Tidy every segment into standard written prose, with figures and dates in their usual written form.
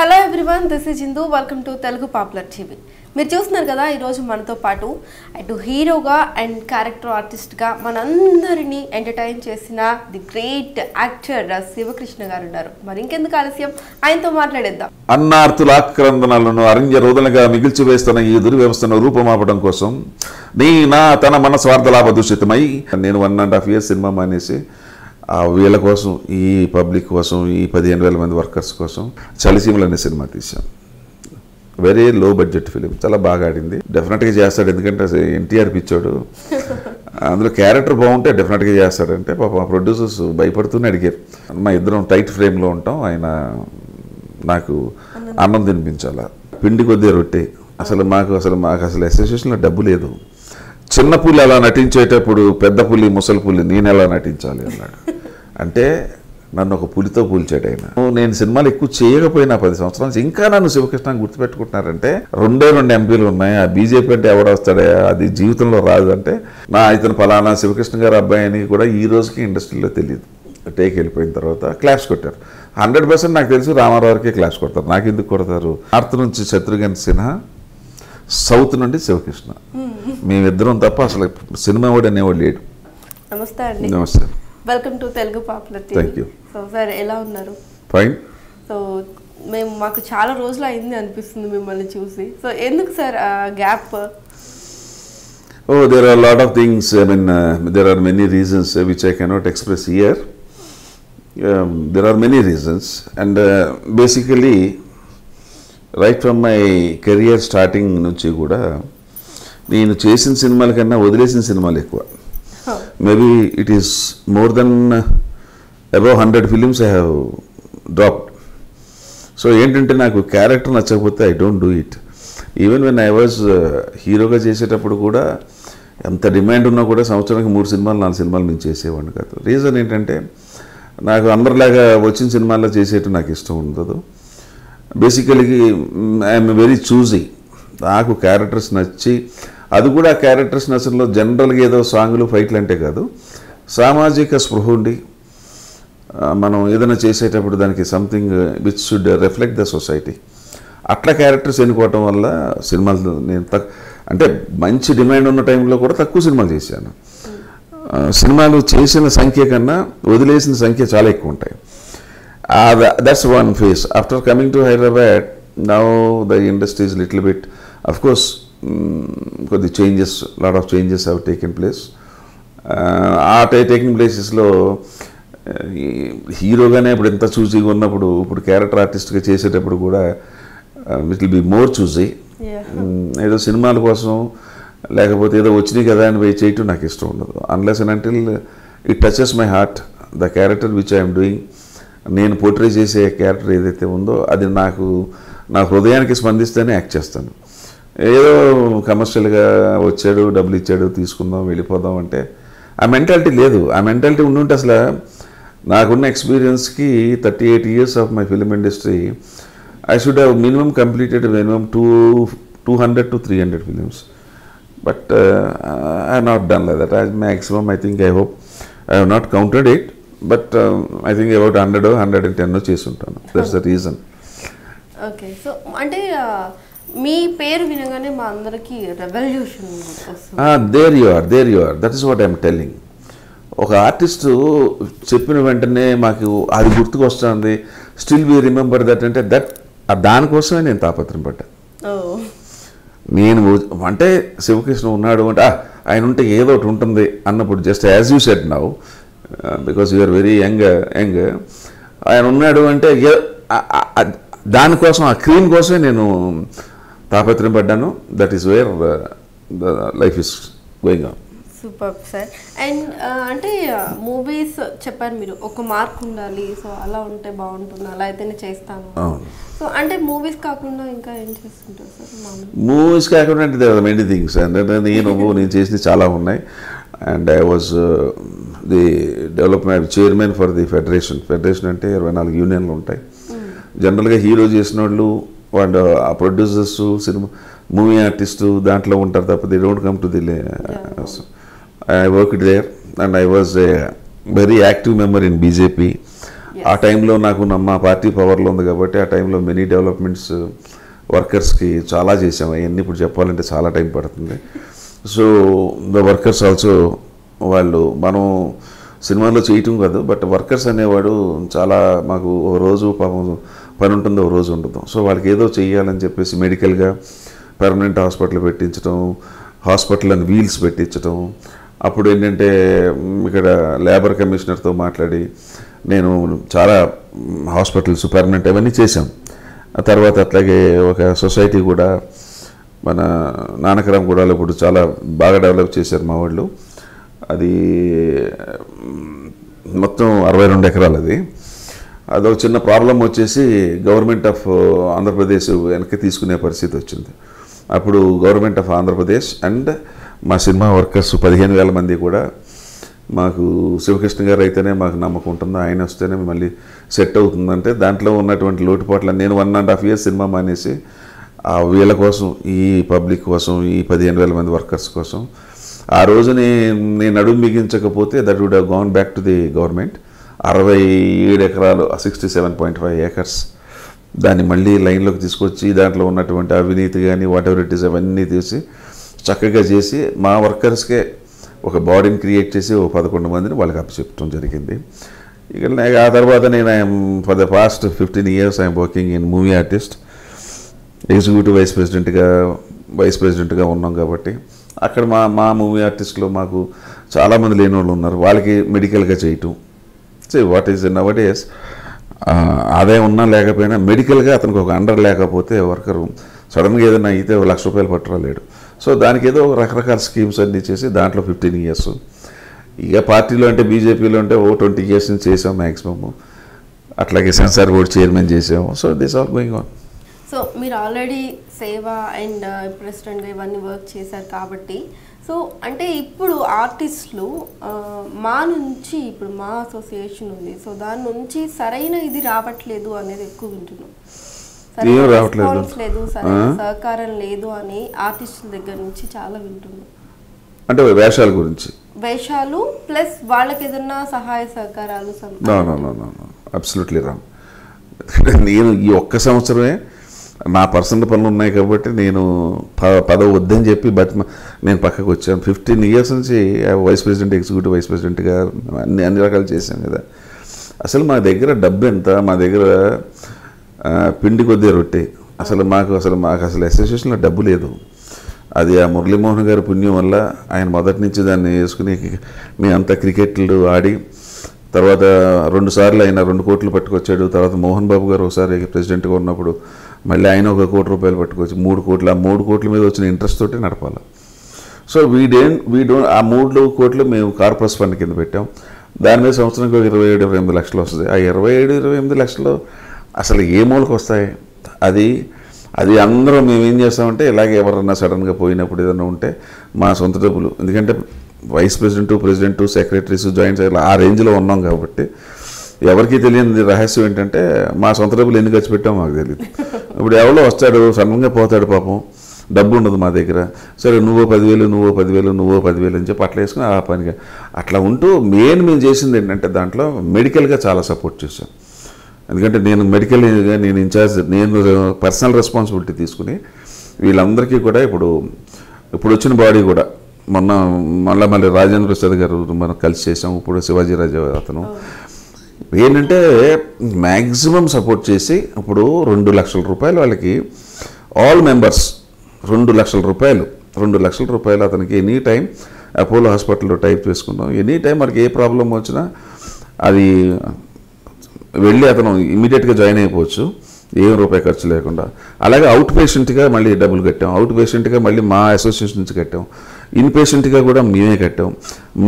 Hello everyone, this is Jindu. Welcome to Telugu popular TV. మీరు చూస్తున్నారు కదా, ఈరోజు మనతో పాటు అటు హీరోగా అండ్ క్యారెక్టర్ ఆర్టిస్ట్గా మనందరినీ ఎంటర్టైన్ చేసిన ది గ్రేట్ యాక్టర్ శివకృష్ణ గారు ఉన్నారు. మరి ఇంకెందుకు ఆలస్యం, ఆయనతో మాట్లాడేద్దాం. అన్నార్తుల ఆక్రందనలను అరణ్య రోదనగా మిగిల్చివేస్తున్న ఈ దుర్వ్యవస్థను రూపమాపడం కోసం తన మన స్వార్థ లాభ దూషితమై నేను 1.5 years సినిమా మానేసి వీళ్ళ కోసం, ఈ పబ్లిక్ కోసం, ఈ 15,000 మంది వర్కర్స్ కోసం చలిసీమలు అనే సినిమా తీసాం. వెరీ లో బడ్జెట్ ఫిలిం, చాలా బాగా ఆడింది. డెఫినెట్గా చేస్తాడు, ఎందుకంటే ఎన్టీఆర్ పిచ్చాడు. అందులో క్యారెక్టర్ బాగుంటే డెఫినెట్గా చేస్తాడంటే పాప మా ప్రొడ్యూసర్స్ భయపడుతూనే అడిగారు. మా ఇద్దరం టైట్ ఫ్రేమ్లో ఉంటాం, ఆయన నాకు అన్నం తినిపించాలా, పిండి కొద్ది రొట్టె. మాకు అసలు అసోసియేషన్లో డబ్బు లేదు. చిన్న పులి అలా నటించేటప్పుడు పెద్ద పులి, ముసలి పులి నేను ఎలా నటించాలి అన్నాడు. అంటే నన్ను ఒక పులితో పూల్చాడు ఆయన. నేను సినిమాలు ఎక్కువ చేయకపోయినా 10 సంవత్సరాల నుంచి ఇంకా నన్ను శివకృష్ణ గుర్తుపెట్టుకుంటున్నారంటే 2 ఎంపీలు ఉన్నాయి. ఆ బీజేపీ అంటే ఎవడు వస్తాడే, అది జీవితంలో రాదు. అంటే ఇతను ఫలానా శివకృష్ణ గారు అబ్బాయి అని కూడా ఈ రోజుకి ఇండస్ట్రీలో తెలియదు. టేక్ వెళ్ళిపోయిన తర్వాత క్లాప్స్ కొట్టారు. 100% నాకు తెలుసు రామారావుకే క్లాప్స్ కొడతారు. నాకు ఎందుకు కొడతారు? నార్త్ నుంచి శత్రుఘ్న సిన్హా, సౌత్ నుండి శివకృష్ణ, మేమిద్దరం తప్ప అసలు సినిమా వాడు అనేవాడు లేడు. నమస్తే అండి. నమస్తే. Welcome to Telugu popular TV. Thank you. So sir, ఎలా ఉన్నారు? ఫైన్. సో మాకు చాలా రోజులు అయింది అనిపిస్తుంది మిమ్మల్ని చూసి. సో ఎందుకు sir gap? There are a lot of things. I mean, there are many reasons which I cannot express here. There are many reasons, and basically right from my career starting నుంచి కూడా నేను చేసిన సినిమాల కన్నా వదిలేసిన సినిమాలు ఎక్కువ. Maybe it is more than above 100 films I have dropped. So ఏంటంటే నాకు క్యారెక్టర్ నచ్చకపోతే I don't do it. Even when I was హీరోగా చేసేటప్పుడు కూడా ఎంత డిమాండ్ ఉన్నా కూడా సంవత్సరానికి 3 సినిమాలు 4 సినిమాలు నేను చేసేవాడిని కాదు. రీజన్ ఏంటంటే నాకు అందరిలాగా వచ్చిన సినిమాల్లో చేసేట్టు నాకు ఇష్టం ఉండదు. Basically I'm very choosy. నాకు క్యారెక్టర్స్ నచ్చి, అది కూడా ఆ క్యారెక్టర్స్ నచ్చడంలో జనరల్గా ఏదో సాంగులు ఫైట్లు అంటే కాదు, సామాజిక స్పృహ ఉండి మనం ఏదైనా చేసేటప్పుడు దానికి something which should reflect the society, అట్లా క్యారెక్టర్స్ ఎన్నుకోవటం వల్ల సినిమాలు నేను అంటే మంచి డిమాండ్ ఉన్న టైంలో కూడా తక్కువ సినిమాలు చేశాను. సినిమాలు చేసిన సంఖ్య కన్నా వదిలేసిన సంఖ్య చాలా ఎక్కువ ఉంటాయి. That's one phase. After coming to Hyderabad, now the industry is little bit, of course, the changes, lot of changes have taken place. Taking places lo హీరోగానే ఇప్పుడు ఎంత చూసీగా ఉన్నప్పుడు ఇప్పుడు క్యారెక్టర్ ఆర్టిస్ట్గా చేసేటప్పుడు కూడా ఇట్ విల్ బి మోర్ చూసీ. ఏదో సినిమాల కోసం లేకపోతే ఏదో వచ్చినాయి కదా అని పోయి చేయటం నాకు ఇష్టం ఉండదు. Unless and until it touches my heart, the character which I'm doing, నేను పోర్ట్రే చేసే క్యారెక్టర్ ఏదైతే ఉందో అది నా హృదయానికి స్పందిస్తేనే యాక్ట్ చేస్తాను. ఏదో కమర్షియల్గా వచ్చాడు, డబ్బులు ఇచ్చాడు, తీసుకుందాం వెళ్ళిపోదాం అంటే ఆ మెంటాలిటీ లేదు. ఆ మెంటాలిటీ ఉండుంటే అసలు నాకున్న ఎక్స్పీరియన్స్కి 38 years of my film industry I should have minimum completed minimum 200 to 300 films. But I have not done like that. Maximum I think, I hope I have not counted it, but I think about 100 or 110 చేసి ఉంటాను. That's the reason. Okay. So అంటే మీ పేరు వినగానే మా అందరికీ revolution వస్తుంది. There you are, that is what I'm telling. ఒక ఆర్టిస్టు చెప్పిన వెంటనే మాకు అది గుర్తుకు వస్తుంది, స్టిల్ వి రిమెంబర్ దట్ అంటే దానికోసమే నేను తాపత్రయపడ్డా. నేను అంటే శివకృష్ణ ఉన్నాడు అంటే ఆయన ఉంటే ఏదో ఒకటి ఉంటుంది అన్నప్పుడు, just as you said now, because you're very young, ఆయన ఉన్నాడు అంటే దానికోసం, ఆ క్రీమ్ కోసమే నేను తాపత్రయం పడ్డాను. That is where the life is going on. Super sir. And అంటే మూవీస్ చెప్పారు మీరు, ఒక మార్క్ ఉండాలి, సో అలా ఉంటే బాగుంటుంది, అలా అయితేనే చేస్తాను. సో అంటే మూవీస్ కాకుండా ఇంకా ఏం చేస్తుంటారు సార్? మూవీస్ కాకుండా అంటే దేర్ ఆర్ మెనీ థింగ్స్. అంటే నేను చేసినవి చాలా ఉన్నాయి. And I was the development chairman for the federation. Federation అంటే 24 యూనియన్లు ఉంటాయి. జనరల్గా హీరో చేసిన వాళ్ళు ఆ ప్రొడ్యూసర్స్, సినిమా మూవీ ఆర్టిస్టు దాంట్లో ఉంటారు తప్ప they don't come to the. I worked there and I was a very active member in BJP. ఆ టైంలో నాకు మా పార్టీ పవర్లో ఉంది కాబట్టి ఆ టైంలో మెనీ డెవలప్మెంట్స్ వర్కర్స్కి చాలా చేసాం. అవన్నీ ఇప్పుడు చెప్పాలంటే చాలా టైం పడుతుంది. సో ద వర్కర్స్ ఆల్సో వాళ్ళు మనం సినిమాలో చేయటం కాదు, బట్ వర్కర్స్ అనేవాడు చాలా మాకు ఓ రోజు పాపం పని ఉంటుంది, ఓ రోజు ఉండదు. సో వాళ్ళకి ఏదో చెయ్యాలని చెప్పేసి మెడికల్గా పర్మనెంట్ హాస్పిటల్ పెట్టించడం, హాస్పిటల్ అని వీల్స్ పెట్టించడం. అప్పుడు ఏంటంటే ఇక్కడ లేబర్ కమిషనర్తో మాట్లాడి నేను చాలా హాస్పిటల్స్ పర్మనెంట్ అవన్నీ చేశాం. ఆ తర్వాత అట్లాగే ఒక సొసైటీ కూడా మన నానకరాంగూడలో ఇప్పుడు చాలా బాగా డెవలప్ చేశారు మా వాళ్ళు. అది మొత్తం 62 ఎకరాలు. అదొక చిన్న ప్రాబ్లం వచ్చేసి గవర్నమెంట్ ఆఫ్ ఆంధ్రప్రదేశ్ వెనక్కి తీసుకునే పరిస్థితి వచ్చింది. అప్పుడు గవర్నమెంట్ ఆఫ్ ఆంధ్రప్రదేశ్ అండ్ మా సినిమా వర్కర్స్ 15,000 మంది కూడా మాకు శివకృష్ణ గారు అయితేనే మాకు నమ్మకం ఉంటుందో, ఆయన వస్తేనే మళ్ళీ సెట్ అవుతుందంటే దాంట్లో ఉన్నటువంటి లోటుపాట్ల నేను 1.5 years సినిమా మానేసి వీళ్ళ కోసం, ఈ పబ్లిక్ కోసం, ఈ 15,000 మంది వర్కర్స్ కోసం ఆ రోజు నేను అడుగు మిగించకపోతే that would have gone back to the government. 67 ఎకరాలు 67.5 acres దాన్ని మళ్ళీ లైన్లోకి తీసుకొచ్చి దాంట్లో ఉన్నటువంటి అవినీతి కానీ వాట్ ఎవర్ ఇట్ ఈస్ అవన్నీ తీసి చక్కగా చేసి మా వర్కర్స్కే ఒక బాడీని క్రియేట్ చేసి ఓ 11 మందిని వాళ్ళకి అప్పచెప్పడం జరిగింది. ఇక ఆ తర్వాత నేను for the past 15 years I'm working in movie artist. Executive vice ప్రెసిడెంట్గా ఉన్నాం కాబట్టి అక్కడ మా మూవీ ఆర్టిస్ట్లో మాకు చాలామంది లేని వాళ్ళు ఉన్నారు. వాళ్ళకి మెడికల్గా చేయటం. So what is now days ఆదాయం ఉన్నా లేకపోయినా మెడికల్గా అతనికి ఒక అండర్ లేకపోతే వర్కరు సడన్గా ఏదైనా అయితే ₹1,00,000 పట్టుకోలేడు. సో దానికి ఏదో రకరకాల స్కీమ్స్ అన్నీ చేసి దాంట్లో 15 years. ఇక పార్టీలో అంటే బీజేపీలో అంటే 20 years నుంచి చేసాం మ్యాక్సిమమ్. అట్లాగే సెన్సార్ బోర్డ్ చైర్మన్ చేసాము. So this all going on. So మీరు ఆల్రెడీ సేవ అండ్ ప్రెసిడెంట్గా ఇవన్నీ వర్క్ చేశారు కాబట్టి, సో అంటే ఇప్పుడు ఆర్టిస్టులు మా నుంచి ఇప్పుడు మా అసోసియేషన్ ఉంది, సో దాని నుంచి సరైన ఇది రావట్లేదు అనేది ఎక్కువ వింటున్నాం. రెస్పాన్స్ లేదు, సరైన సహకారం లేదు అని ఆర్టిస్టుల దగ్గర నుంచి చాలా వింటున్నాం. అంటే వేషాల గురించి, వేషాలు ప్లస్ వాళ్ళకి ఏదన్నా సహాయ సహకారాలు. Absolutely wrong. నేను ఈ ఒక్క సంవత్సరమే నా పర్సనల్ పనులు ఉన్నాయి కాబట్టి నేను పదవి వద్దని చెప్పి నేను పక్కకు వచ్చాను. 15 years నుంచి వైస్ ప్రెసిడెంట్, ఎగ్జిక్యూటివ్ వైస్ ప్రెసిడెంట్గా అన్ని రకాలు చేశాను కదా. అసలు మా దగ్గర డబ్బు ఎంత, మా దగ్గర పిండి కొద్ది రొట్టె. అసలు మాకు అసోసియేషన్లో డబ్బు లేదు. అది ఆ మురళీమోహన్ గారి పుణ్యం వల్ల ఆయన మొదటి నుంచి దాన్ని వేసుకుని మేమంతా క్రికెట్లు ఆడి తర్వాత 2 సార్లు ఆయన 2 కోట్లు పట్టుకొచ్చాడు. తర్వాత మోహన్ బాబు గారు ఒకసారి ప్రెసిడెంట్గా ఉన్నప్పుడు మళ్ళీ ఆయన ₹1 కోటి పట్టుకొచ్చి 3 కోట్లు. ఆ 3 కోట్ల మీద వచ్చిన ఇంట్రెస్ట్ తోటి నడపాలి. సో వీ డోంట్ ఆ 3 కోట్లు మేము కార్పొరేట్ ఫండ్ కింద పెట్టాం. దాని మీద సంవత్సరానికి 27-28 లక్షలు వస్తుంది. ఆ 27-28 లక్షలు అసలు ఏ మూలకు వస్తాయి? అది అందరూ మేము ఏం చేస్తామంటే ఇలాగే ఎవరన్నా సడన్గా పోయినప్పుడు ఏదన్నా ఉంటే మా సొంత డబ్బులు, ఎందుకంటే vice president, secretaries, joint secretary ఆ రేంజ్లో ఉన్నాం కాబట్టి ఎవరికి తెలియని రహస్యం ఏంటంటే మా సొంత డబ్బులు ఎన్ని ఖర్చు పెట్టామో మాకు తెలియదు. ఇప్పుడు ఎవరో వస్తాడు, సడన్గా పోతాడు, పాపం డబ్బు ఉండదు మా దగ్గర. సరే నువ్వో 10,000 అని చెప్పి అట్లా వేసుకుని ఆ పనిగా అట్లా ఉంటూ మేము చేసింది ఏంటంటే దాంట్లో మెడికల్గా చాలా సపోర్ట్ చేశాను. ఎందుకంటే నేను మెడికల్గా నేను ఇన్ఛార్జ్, నేను పర్సనల్ రెస్పాన్సిబిలిటీ తీసుకుని వీళ్ళందరికీ కూడా ఇప్పుడు వచ్చిన బాడీ కూడా మళ్ళీ రాజేంద్ర ప్రసాద్ గారు మనం కలిసి చేసాం. ఇప్పుడు శివాజీ రాజా అతను ఏంటంటే మ్యాక్సిమం సపోర్ట్ చేసి ఇప్పుడు ₹2,00,000 వాళ్ళకి ఆల్ మెంబర్స్ ₹2,00,000 అతనికి ఎనీ టైం అపోలో హాస్పిటల్లో టైప్ చేసుకున్నాం. ఎనీ టైం మనకి ఏ ప్రాబ్లం వచ్చినా అది వెళ్ళి అతను ఇమీడియట్గా జాయిన్ అయిపోవచ్చు, ₹1 ఖర్చు లేకుండా. అలాగే అవుట్ పేషెంట్గా మళ్ళీ డబ్బులు కట్టాం. అవుట్ పేషెంట్గా మళ్ళీ మా అసోసియేషన్ నుంచి కట్టాం. ఇన్ పేషెంట్గా కూడా మేమే కట్టాం.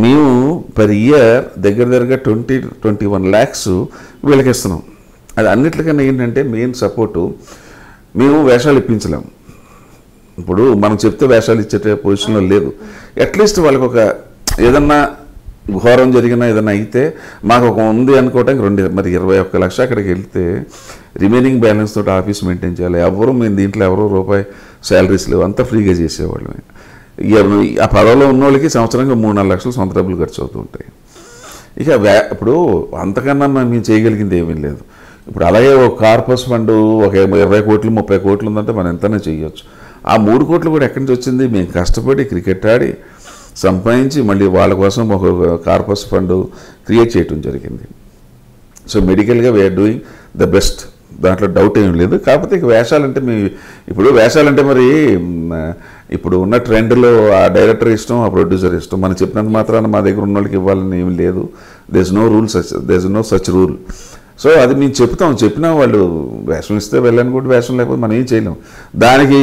మేము పర్ ఇయర్ దగ్గర 20-21 lakhs వీళ్ళకి ఇస్తున్నాం. అది అన్నిటికన్నా ఏంటంటే మెయిన్ సపోర్టు, మేము వేషాలు ఇప్పించలేము. ఇప్పుడు మనం చెప్తే వేషాలు ఇచ్చే పొజిషన్లో లేదు. అట్లీస్ట్ వాళ్ళకి ఒక ఏదన్నా ఘోరం జరిగినా ఏదైనా అయితే మాకు ఒక ఉంది అనుకోవటానికి మరి 21 లక్ష అక్కడికి వెళ్తే రిమైనింగ్ బ్యాలెన్స్ తోటి ఆఫీస్ మెయింటైన్ చేయాలి. మేము దీంట్లో ఎవరో రూపాయి శాలరీస్ లేవు, అంతా ఫ్రీగా చేసేవాళ్ళు. ఆ పదవిలో ఉన్న వాళ్ళకి సంవత్సరంగా 3-4 లక్షలు సొంత డబ్బులు ఖర్చు అవుతూ ఉంటాయి. ఇక ఇప్పుడు అంతకన్నా మేము చేయగలిగింది ఏమీ లేదు. ఇప్పుడు అలాగే ఒక కార్పస్ ఫండ్ ఒక 20 కోట్లు 30 కోట్లు ఉందంటే మనం ఎంతనే చేయొచ్చు. ఆ 3 కోట్లు కూడా ఎక్కడి నుంచి వచ్చింది? మేము కష్టపడి క్రికెట్ ఆడి సంపాదించి మళ్ళీ వాళ్ళ కోసం ఒక కార్పస్ ఫండ్ క్రియేట్ చేయటం జరిగింది. సో మెడికల్గా వీఆర్ డూయింగ్ ద బెస్ట్, దాంట్లో డౌట్ ఏం లేదు. కాకపోతే ఇక వేషాలంటే ఇప్పుడు వేషాలంటే మరి ఇప్పుడు ఉన్న ట్రెండ్లో ఆ డైరెక్టర్ ఇష్టం, ఆ ప్రొడ్యూసర్ ఇష్టం. మనం చెప్పినంత మాత్రాన మా దగ్గర ఉన్న వాళ్ళకి ఇవ్వాలని ఏమి లేదు. There is no such rule. So అది మేము చెప్పినా వాళ్ళు వేషం ఇస్తే వెళ్ళని కూడా వేషం లేకపోతే మనం ఏం చేయలేం. దానికి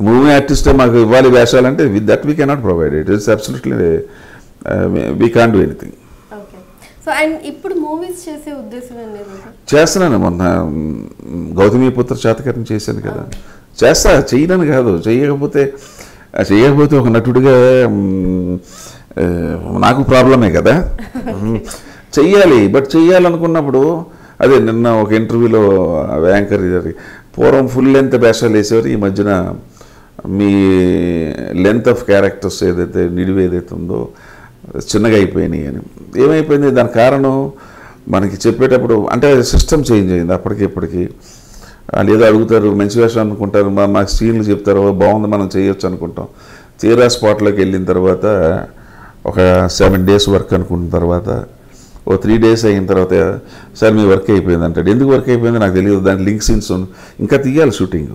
మూవీ ఆర్టిస్టే మాకు ఇవ్వాలి వేషాలంటే with that we cannot provide. It is absolutely we can't do anything. So and ఇప్పుడు మూవీస్ చేసే ఉద్దేశం ఏం లేదు? చేస్తున్నాను. మొన్న గౌతమిపుత్ర శాతకర్ణి చేశాను కదా, చేయనని కాదు. చేయకపోతే ఒక నటుడిగా నాకు ప్రాబ్లమే కదా. చెయ్యాలి, బట్ చెయ్యాలనుకున్నప్పుడు అదే నిన్న ఒక ఇంటర్వ్యూలో యాంకర్ పూర్వం ఫుల్ లెంత్ వేషాలు వేసేవారు, ఈ మధ్యన మీ లెంత్ ఆఫ్ క్యారెక్టర్స్ ఏదైతే నిడివి ఏదైతే ఉందో చిన్నగా అయిపోయినాయి అని. ఏమైపోయింది దానికి కారణం? మనకి చెప్పేటప్పుడు అంటే సిస్టమ్ చేంజ్ అయింది. అప్పటికి ఇప్పటికి వాళ్ళు ఏదో అడుగుతారు, మంచి వేషం అనుకుంటారు, మాకు సీన్లు చెప్తారు, బాగుంది మనం చేయొచ్చు అనుకుంటాం. తీరా స్పాట్లోకి వెళ్ళిన తర్వాత ఒక 7 days వర్క్ అనుకున్న తర్వాత ఓ 3 days అయిన తర్వాత సార్ మీ వర్క్ అయిపోయింది అంటాడు. ఎందుకు వర్క్ అయిపోయింది నాకు తెలియదు. దాని లింక్ సీన్స్ ఇంకా తీయాలి షూటింగ్.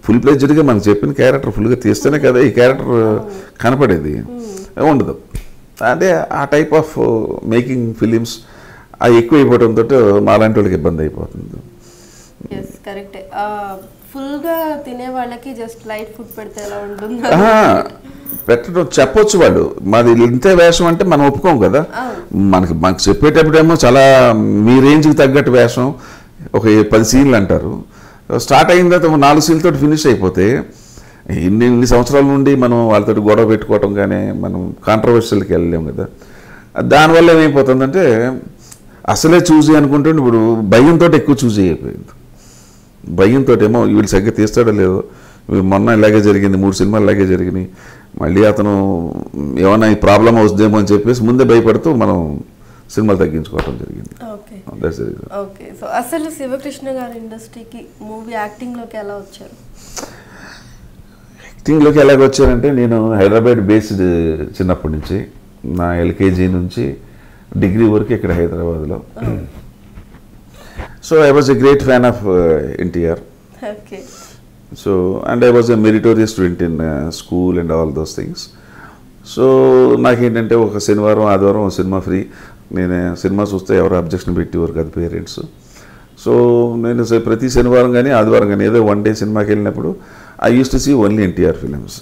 ఫుల్ ప్లేజ్డ్గా మనం చెప్పిన క్యారెక్టర్ ఫుల్గా తీస్తేనే కదా ఈ క్యారెక్టర్ కనపడేది. ఉండదు. అంటే ఆ టైప్ ఆఫ్ మేకింగ్ ఫిలిమ్స్ అవి ఎక్కువ అయిపోవడంతో మాలాంటి వాళ్ళకి ఇబ్బంది అయిపోతుంది. కరెక్టే. ఫుల్గా తినే వాళ్ళకి జస్ట్ లైట్ ఫుడ్ పెడితే ఎలా ఉంటుంది? పెట్టడం చెప్పొచ్చు వాళ్ళు, మాది ఇంతే వేషం అంటే మనం ఒప్పుకోం కదా. మనకు చెప్పేటప్పుడేమో చాలా మీ రేంజ్కి తగ్గట్టు వేషం ఒక 10 సీన్లు అంటారు. స్టార్ట్ అయిన తర్వాత 4 సీన్లతో ఫినిష్ అయిపోతే ఇన్ని సంవత్సరాల నుండి మనం వాళ్ళతో గొడవ పెట్టుకోవటం కానీ మనం కాంట్రవర్షియల్కి వెళ్ళలేము కదా. దానివల్ల ఏమైపోతుందంటే అసలే చూసి అనుకుంటే ఇప్పుడు భయంతో ఎక్కువ చూసి అయిపోయింది. భయంతో ఏమో వీళ్ళు సరిగ్గా తీస్తాడో లేదో, మొన్న ఇలాగే జరిగింది, 3 సినిమాలు ఇలాగే జరిగినాయి, మళ్ళీ అతను ఏమైనా ఈ ప్రాబ్లం అవుతుందేమో అని చెప్పేసి ముందే భయపడుతూ మనం సినిమాలు తగ్గించుకోవడం జరిగింది. ఓకే. సో అసలు శివకృష్ణ గారి ఇండస్ట్రీకి మూవీ యాక్టింగ్లోకి ఎలా వచ్చారు? యాక్టింగ్లోకి ఎలాగ వచ్చారంటే నేను హైదరాబాద్ బేస్డ్ చిన్నప్పటి నుంచి, నా LKG నుంచి డిగ్రీ వరకు ఇక్కడ హైదరాబాద్లో. So I was a great fan of NTR. Okay. So and I was a meritorious student in school and all those things. So నాకేంటంటే ఒక శనివారం ఆదివారం సినిమా ఫ్రీ. నేను సినిమా చూస్తే ఎవరు అబ్జెక్షన్ పెట్టేవారు కదా పేరెంట్స్. సో నేను ప్రతి శనివారం కానీ ఆదివారం కానీ ఏదో 1 day సినిమాకి వెళ్ళినప్పుడు I use to see only NTR films.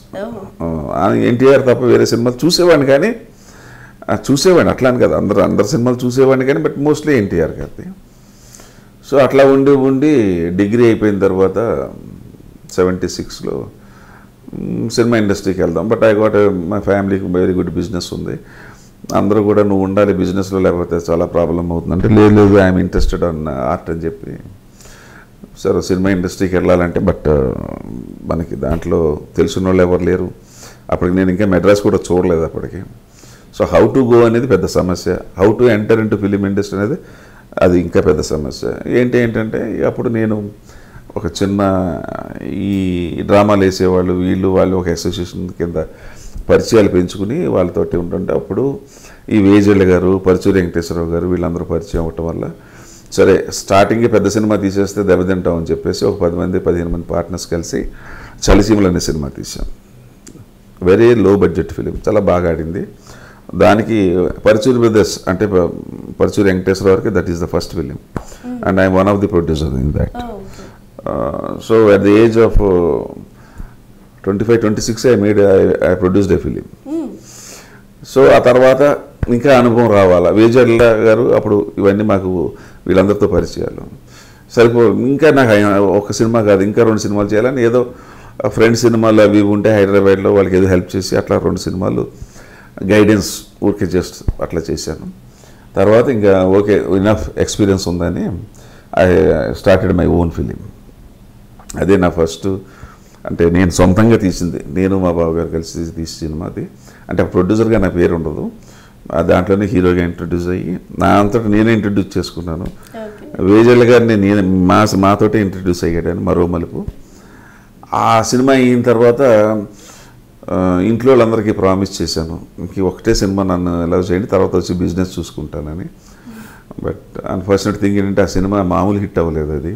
NTR తప్ప వేరే సినిమాలు చూసేవాడిని కానీ చూసేవాడిని అట్లా అని కదా, అందరు సినిమాలు చూసేవాడిని కానీ బట్ మోస్ట్లీ NTR కాబట్టి. సో అట్లా ఉండి డిగ్రీ అయిపోయిన తర్వాత 76లో సినిమా ఇండస్ట్రీకి వెళ్దాం. బట్ ఐ గాట్ మా ఫ్యామిలీకి వెరీ గుడ్ బిజినెస్ ఉంది. అందరూ కూడా నువ్వు ఉండాలి బిజినెస్లో లేకపోతే చాలా ప్రాబ్లం అవుతుందంటే లేదు ఐఎమ్ ఇంట్రెస్టెడ్ ఆన్ ఆర్ట్ అని చెప్పి సరే సినిమా ఇండస్ట్రీకి వెళ్ళాలంటే బట్ మనకి దాంట్లో తెలిసిన వాళ్ళు ఎవరు లేరు. అప్పటికి నేను ఇంకా మెడ్రాస్ కూడా చూడలేదు అప్పటికి. సో హౌ టు గో అనేది పెద్ద సమస్య, how to enter into film industry అనేది అది ఇంకా పెద్ద సమస్య. ఏంటంటే అప్పుడు నేను ఒక చిన్న ఈ డ్రామాలు వేసేవాళ్ళు వాళ్ళు ఒక అసోసియేషన్ కింద పరిచయాలు పెంచుకుని వాళ్ళతోటి ఉంటుంటే అప్పుడు ఈ వేజళ్ళ గారు, పరుచూరి వెంకటేశ్వరరావు గారు వీళ్ళందరూ పరిచయం అవ్వటం వల్ల సరే స్టార్టింగే పెద్ద సినిమా తీసేస్తే దెబ్బతింటామని చెప్పేసి ఒక 10-15 మంది పార్ట్నర్స్ కలిసి చలిసీమలు అనే సినిమా తీసాం. వెరీ లో బడ్జెట్ ఫిలిం, చాలా బాగా ఆడింది. దానికి పరుచూరి బ్రదర్స్ అంటే పరుచూరి వెంకటేశ్వర గారికి that is the first film and I'm one of the producer in that. So at the age of 25-26 I produced A film. So ఆ తర్వాత ఇంకా అనుభవం రావాలా. వేజర్ల గారు అప్పుడు ఇవన్నీ మాకు వీళ్ళందరితో పరిచయాలు సరిపో. ఇంకా నాకు ఒక సినిమా కాదు ఇంకా 2 సినిమాలు చేయాలని ఏదో ఫ్రెండ్ సినిమాలు అవి ఉంటే హైదరాబాద్లో వాళ్ళకి ఏదో హెల్ప్ చేసి అట్లా 2 సినిమాలు గైడెన్స్ ఊరికే జస్ట్ అట్లా చేశాను. తర్వాత ఇంకా ఓకే ఇనఫ్ ఎక్స్పీరియన్స్ ఉందని I started my own film. అదే నా ఫస్ట్ అంటే నేను సొంతంగా తీసింది, నేను మా బావగారు కలిసి తీసి సినిమా అది. అంటే ప్రొడ్యూసర్గా నా పేరు ఉండదు, దాంట్లోనే హీరోగా ఇంట్రడ్యూస్ అయ్యి నా అంతటా నేనే ఇంట్రడ్యూస్ చేసుకున్నాను. వేజల్ గారిని నేను మాతోటే ఇంట్రడ్యూస్ అయ్యాడని మరో మలుపు. ఆ సినిమా అయిన తర్వాత ఇంట్లో వాళ్ళందరికీ ప్రామిస్ చేశాను, ఇంక ఒకటే సినిమా నన్ను అలౌ చేయండి, తర్వాత వచ్చి బిజినెస్ చూసుకుంటానని. బట్ అన్ఫార్చునేట్ థింగ్ ఏంటంటే ఆ సినిమా మామూలు హిట్ అవ్వలేదు. అది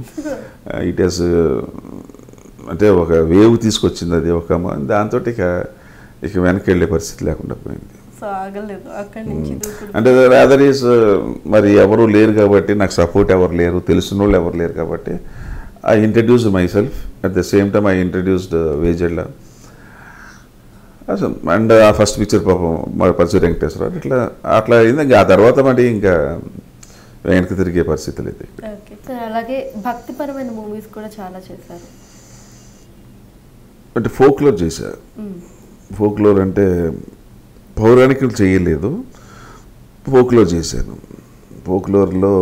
ఇట్ ఈస్ అంటే ఒక వేవ్ తీసుకొచ్చింది అది ఒక. దాంతో ఇక వెనక్కి వెళ్ళే పరిస్థితి లేకుండా పోయింది. అంటే అదర్ ఈస్ మరి ఎవరు లేరు కాబట్టి, నాకు సపోర్ట్ ఎవరు లేరు, తెలిసిన వాళ్ళు ఎవరు లేరు కాబట్టి I introduced myself. At the same time I introduced Vejalla. And ఆ ఫస్ట్ పిక్చర్ పాపం పరచు వెంకటేశ్వరరావు. అట్లా అయింది. ఇంకా ఆ తర్వాత మరి ఇంకా వెనక్కి తిరిగే పరిస్థితి లేదు. అలాగే భక్తిపరమైన మూవీస్ కూడా చాలా చేశారు. అంటే ఫోక్లోర్ చేశారు. ఫోక్లోర్ అంటే పౌరాణికులు చేయలేదు, ఫోక్లోర్ చేశాను. ఫోక్లోర్లో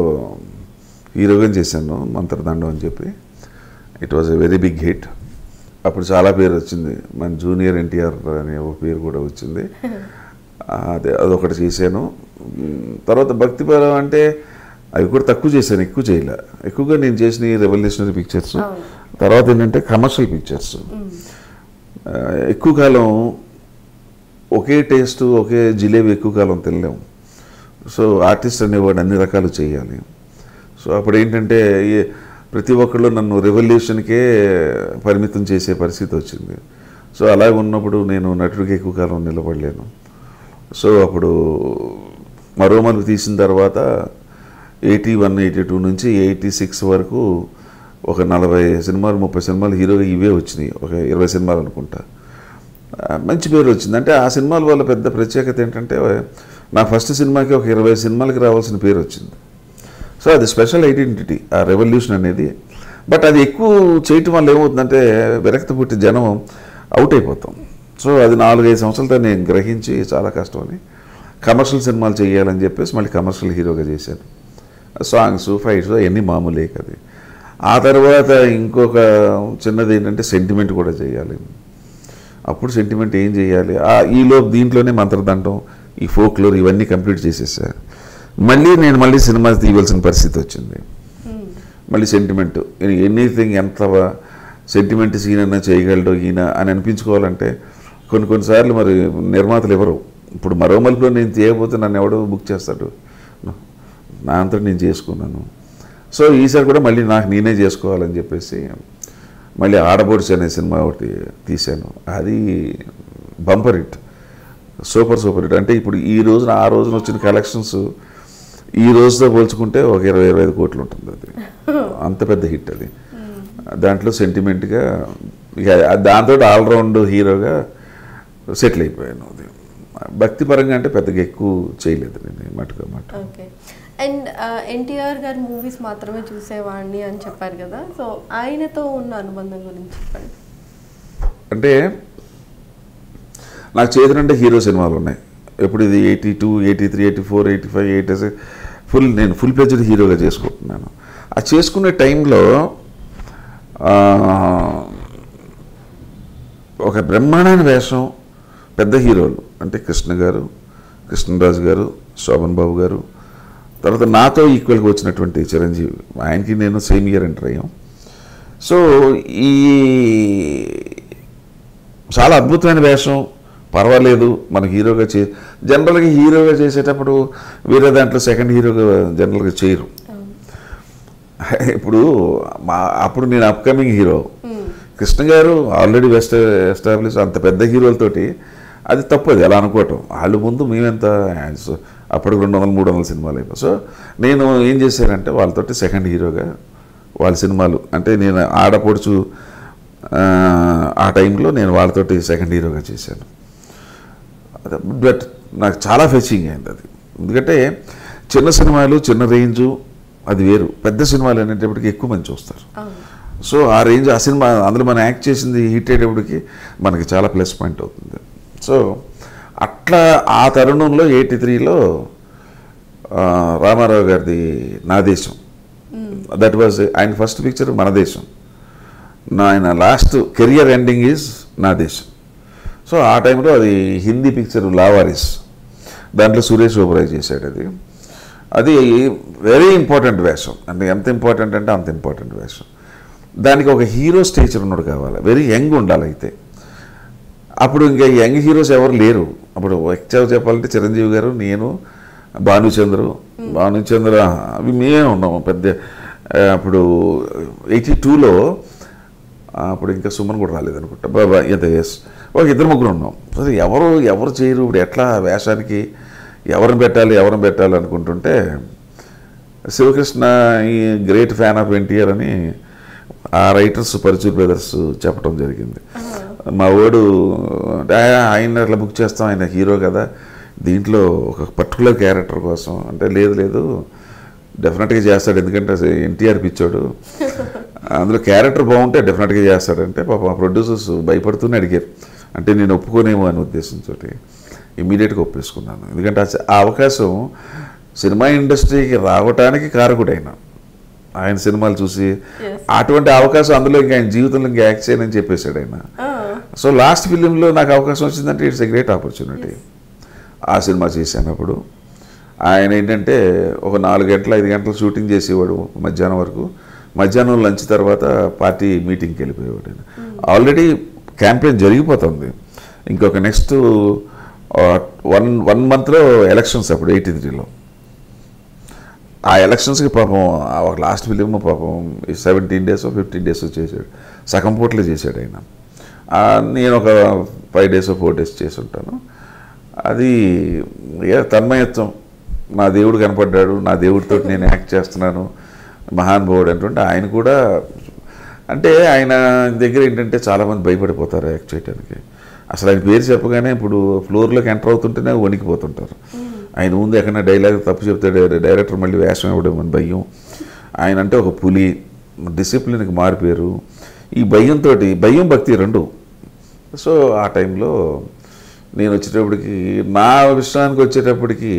హీరోగా చేశాను మంత్రదండం అని చెప్పి. It was a very big hit. అప్పుడు చాలా పేరు వచ్చింది, మన జూనియర్ ఎన్టీఆర్ అనే ఒక పేరు కూడా వచ్చింది. అదొకటి చేశాను. తర్వాత భక్తిపరం అంటే అవి కూడా తక్కువ చేశాను, ఎక్కువ చేయలే. ఎక్కువగా నేను చేసిన రెవల్యూషనరీ పిక్చర్స్, తర్వాత ఏంటంటే కమర్షియల్ పిక్చర్స్. ఎక్కువ కాలం ఒకే టేస్ట్, ఒకే జిలేబీ ఎక్కువ కాలం తినలేము. సో ఆర్టిస్ట్ అనేవాడు అన్ని రకాలు చేయాలి. సో అప్పుడు ఏంటంటే ప్రతి ఒక్కళ్ళు నన్ను రెవల్యూషన్కే పరిమితం చేసే పరిస్థితి వచ్చింది. సో అలాగే ఉన్నప్పుడు నేను నటుడికి ఎక్కువ కాలం నిలబడలేను. సో అప్పుడు మరో మలుపు తీసిన తర్వాత 81, 82 నుంచి 86 వరకు ఒక 40 సినిమాలు 30 సినిమాలు హీరోగా ఇవే వచ్చినాయి. ఒక 20 సినిమాలు అనుకుంటా. మంచి పేరు వచ్చింది. అంటే ఆ సినిమాల వల్ల పెద్ద ప్రత్యేకత ఏంటంటే నా ఫస్ట్ సినిమాకి ఒక 20 సినిమాలకి రావాల్సిన పేరు వచ్చింది. సో అది స్పెషల్ ఐడెంటిటీ ఆ రెవల్యూషన్ అనేది. బట్ అది ఎక్కువ చేయటం వల్ల ఏమవుతుందంటే విరక్తి పుట్టి జనం అవుట్ అయిపోతాం. సో అది 4-5 సంవత్సరాలతో నేను గ్రహించి చాలా కష్టం అని కమర్షియల్ సినిమాలు చేయాలని చెప్పేసి మళ్ళీ కమర్షియల్ హీరోగా చేశాను. సాంగ్స్, ఫైట్స్ అవన్నీ మామూలే కదా. ఆ తర్వాత ఇంకొక చిన్నది ఏంటంటే సెంటిమెంట్ కూడా చేయాలి. అప్పుడు సెంటిమెంట్ ఏం చేయాలి, ఈలోపు దీంట్లోనే మంత్రదండం, ఈ ఫోక్లోర్ ఇవన్నీ కంప్లీట్ చేసేసారు. మళ్ళీ సినిమా తీయవలసిన పరిస్థితి వచ్చింది. మళ్ళీ సెంటిమెంట్, ఎనీథింగ్ ఎంత సెంటిమెంట్ సీన్ అన్నా చేయగలడో ఈయన అని అనిపించుకోవాలంటే కొన్నిసార్లు మరి నిర్మాతలు ఎవరు. ఇప్పుడు మరో మలుపులో నేను చేయకపోతే నన్ను ఎవడో బుక్ చేస్తాడు, నా అంతా నేను చేసుకున్నాను. సో ఈసారి కూడా మళ్ళీ నాకు నేనే చేసుకోవాలని చెప్పేసి మళ్ళీ ఆడబోడ్స్ అనే సినిమా ఒకటి తీశాను. అది బంపర్ హిట్, సూపర్ హిట్. అంటే ఇప్పుడు ఈ రోజున ఆ రోజున వచ్చిన కలెక్షన్స్ ఈ రోజుతో పోల్చుకుంటే ఒక 20-25 కోట్లు ఉంటుంది. అది అంత పెద్ద హిట్. అది దాంట్లో సెంటిమెంట్గా ఇక దాంతో ఆల్రౌండ్ హీరోగా సెటిల్ అయిపోయాను. అది భక్తిపరంగా అంటే పెద్దగా ఎక్కువ చేయలేదు నేను మటుగా మాట. అండ్ ఎన్టీఆర్ గారి మూవీస్ మాత్రమే చూసేవాడిని అని చెప్పారు కదా, సో ఆయనతో ఉన్న అనుబంధం గురించి చెప్పండి. అంటే నాకు చేతులంటే హీరో సినిమాలు ఉన్నాయి. ఎప్పుడు ఇది 82, 83, 84, 85, 86 నేను ఫుల్ ప్లెజ్డ్ హీరోగా చేసుకుంటున్నాను. ఆ చేసుకునే టైంలో ఒక బ్రహ్మాండమైన వేషం పెద్ద హీరోలు అంటే కృష్ణ గారు, కృష్ణరాజు గారు, శోభన్ బాబు గారు, తర్వాత నాతో ఈక్వల్గా వచ్చినటువంటి చిరంజీవి, ఆయనకి నేను సేమ్ ఇయర్ ఎంటర్ అయ్యాం. సో ఈ చాలా అద్భుతమైన వేషం, పర్వాలేదు. మన హీరోగా జనరల్గా హీరోగా చేసేటప్పుడు వేరే దాంట్లో సెకండ్ హీరోగా జనరల్గా చేయరు. ఇప్పుడు అప్పుడు నేను అప్కమింగ్ హీరో, కృష్ణ గారు ఆల్రెడీ ఎస్టాబ్లిష్, అంత పెద్ద హీరోలతోటి అది తప్పదు ఎలా అనుకోవటం. వాళ్ళు ముందు మేమెంత అప్పటికి 200-300 సినిమాలు అయిపోయి. సో నేను ఏం చేశానంటే వాళ్ళతోటి సెకండ్ హీరోగా వాళ్ళ సినిమాలు అంటే నేను ఆడపడుచు ఆ టైంలో నేను వాళ్ళతోటి సెకండ్ హీరోగా చేశాను. బట్ నాకు చాలా ఫెచింగ్ అయింది అది. ఎందుకంటే చిన్న సినిమాలు చిన్న రేంజు అది వేరు, పెద్ద సినిమాలు అనేటప్పటికి ఎక్కువ మంది చూస్తారు. సో ఆ రేంజ్ ఆ సినిమా అందులో మనం యాక్ట్ చేసింది హిట్ అయ్యేటప్పటికి మనకి చాలా ప్లస్ పాయింట్ అవుతుంది. సో అట్లా ఆ తరుణంలో 83లో రామారావు గారిది నా దేశం, దట్ వాజ్ ఆయన ఫస్ట్ పిక్చర్ మన దేశం, ఆయన లాస్ట్ కెరియర్ ఎండింగ్ ఈజ్ నా దేశం. సో ఆ టైంలో అది హిందీ పిక్చర్ లావారిస్, దాంట్లో సురేష్ ఓబరాయ్ చేశాడు. అది వెరీ ఇంపార్టెంట్ వేషం. అంటే ఎంత ఇంపార్టెంట్ అంటే అంత ఇంపార్టెంట్ వేషం. దానికి ఒక హీరో స్టేచర్ ఉన్నాడు కావాలి, వెరీ యంగ్ ఉండాలి. అయితే అప్పుడు ఇంకా యంగ్ హీరోస్ ఎవరు లేరు. అప్పుడు యాక్చువల్గా చెప్పాలంటే చిరంజీవి గారు, నేను, భానుచంద్ర అవి మేమే ఉన్నాము పెద్ద. అప్పుడు 82లో అప్పుడు ఇంకా సుమన్ కూడా రాలేదనుకుంటా, బాబా ఎంత ఎస్ ఒక 2-3 ఉన్నాం. సరే ఎవరు చేయరు. ఇప్పుడు ఎట్లా వేషానికి ఎవరిని పెట్టాలి అనుకుంటుంటే శివకృష్ణ ఈ గ్రేట్ ఫ్యాన్ ఆఫ్ ఎన్టీఆర్ అని ఆ రైటర్స్ పరుచూర్ బ్రదర్స్ చెప్పడం జరిగింది. మా వాడు ఆయన అట్లా బుక్ చేస్తాం, ఆయన హీరో కదా, దీంట్లో ఒక పర్టికులర్ క్యారెక్టర్ కోసం అంటే లేదు డెఫినెట్గా చేస్తాడు, ఎందుకంటే ఎన్టీఆర్ పిచ్చాడు, అందులో క్యారెక్టర్ బాగుంటే డెఫినెట్గా చేస్తాడంటే పాప మా ప్రొడ్యూసర్స్ భయపడుతూనే అడిగారు. అంటే నేను ఒప్పుకోనేమో అనే ఉద్దేశంతో ఇమీడియట్గా ఒప్పేసుకున్నాను. ఎందుకంటే ఆ అవకాశం సినిమా ఇండస్ట్రీకి రావటానికి కారకుడైన ఆయన సినిమాలు చూసి అటువంటి అవకాశం అందులో ఇంకా ఆయన జీవితంలో ఇంకా యాక్ట్ చేయనని చెప్పేశాడు ఆయన. సో లాస్ట్ ఫిలింలో నాకు అవకాశం వచ్చిందంటే ఇట్స్ ఎ గ్రేట్ ఆపర్చునిటీ. ఆ సినిమా చేసినప్పుడు ఆయన ఏంటంటే ఒక 4 గంటలు 5 గంటలు షూటింగ్ చేసేవాడు మధ్యాహ్నం వరకు. మధ్యాహ్నం లంచ్ తర్వాత పార్టీ మీటింగ్కి వెళ్ళిపోయేవాడు. ఆయన ఆల్రెడీ క్యాంపెయిన్ జరిగిపోతుంది. ఇంకొక నెక్స్ట్ 1 మంత్లో ఎలక్షన్స్, అప్పుడు 83లో. ఆ ఎలక్షన్స్కి పాపం ఒక లాస్ట్ ఫిలిం పాపం 17 days 15 days చేశాడు, సగం పూటలే చేశాడు ఆయన. నేను ఒక 5 days 4 days చేసి ఉంటాను. అది తన్మయత్వం, నా దేవుడు కనపడ్డాడు, నా దేవుడితో నేను యాక్ట్ చేస్తున్నాను, మహానుభావుడు అంటుంటే ఆయన కూడా. అంటే ఆయన దగ్గర ఏంటంటే చాలామంది భయపడిపోతారు యాక్ట్ చేయడానికి. అసలు ఆయన పేరు చెప్పగానే ఇప్పుడు ఫ్లోర్లోకి ఎంటర్ అవుతుంటేనే వణికిపోతుంటారు. ఆయన ముందు ఎక్కడైనా డైలాగ్ తప్పు చెప్తాడు డైరెక్టర్ మళ్ళీ వేషం ఇవ్వడం అని భయం. ఆయన అంటే ఒక పులి, డిసిప్లిన్కి మారిపోయారు. ఈ భయం భక్తి 2. సో ఆ టైంలో నేను వచ్చేటప్పటికి, నా విషయానికి వచ్చేటప్పటికి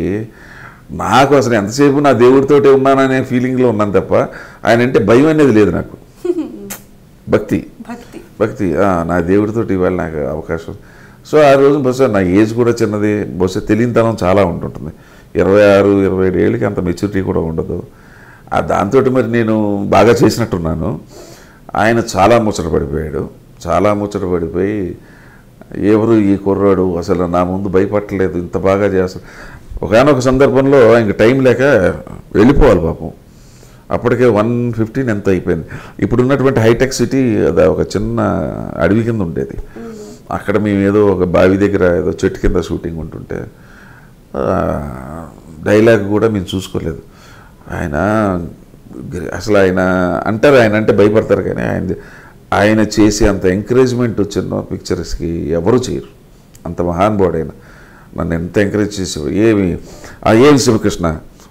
నాకు అసలు ఎంతసేపు నా దేవుడితోటే ఉన్నాననే ఫీలింగ్లో ఉన్నాను తప్ప ఆయన అంటే భయం అనేది లేదు నాకు. భక్తి నా దేవుడితోటి ఇవాళ నాకు అవకాశం. సో ఆ రోజు బహుశా నా ఏజ్ కూడా చిన్నది, బహుశా తెలియనితనం చాలా ఉంటుంటుంది. 26-27 ఏళ్ళకి అంత మెచ్యూరిటీ కూడా ఉండదు. దాంతో మరి నేను బాగా చేసినట్టున్నాను. ఆయన చాలా ముచ్చట పడిపోయి ఎవరు ఈ కుర్రాడు, అసలు నా ముందు భయపడలేదు, ఇంత బాగా చేస్తాడు. ఒకనొక సందర్భంలో ఇంక టైం లేక వెళ్ళిపోవాలి పాపం. అప్పటికే 1:15 ఎంత అయిపోయింది. ఇప్పుడున్నటువంటి హైటెక్ సిటీ అది ఒక చిన్న అడవి కింద ఉండేది. అక్కడ మేము ఏదో ఒక బావి దగ్గర ఏదో చెట్టు కింద షూటింగ్ ఉంటుంటే డైలాగ్ కూడా మేము చూసుకోలేదు. అసలు ఆయన అంటారు, ఆయన అంటే భయపడతారు, కానీ ఆయన చేసే అంత ఎంకరేజ్మెంట్ చిన్న పిక్చర్స్కి ఎవరు చేయరు. అంత మహానుభావుడు ఆయన. నన్ను ఎంత ఎంకరేజ్ చేసేవాడు. ఏమి శివకృష్ణ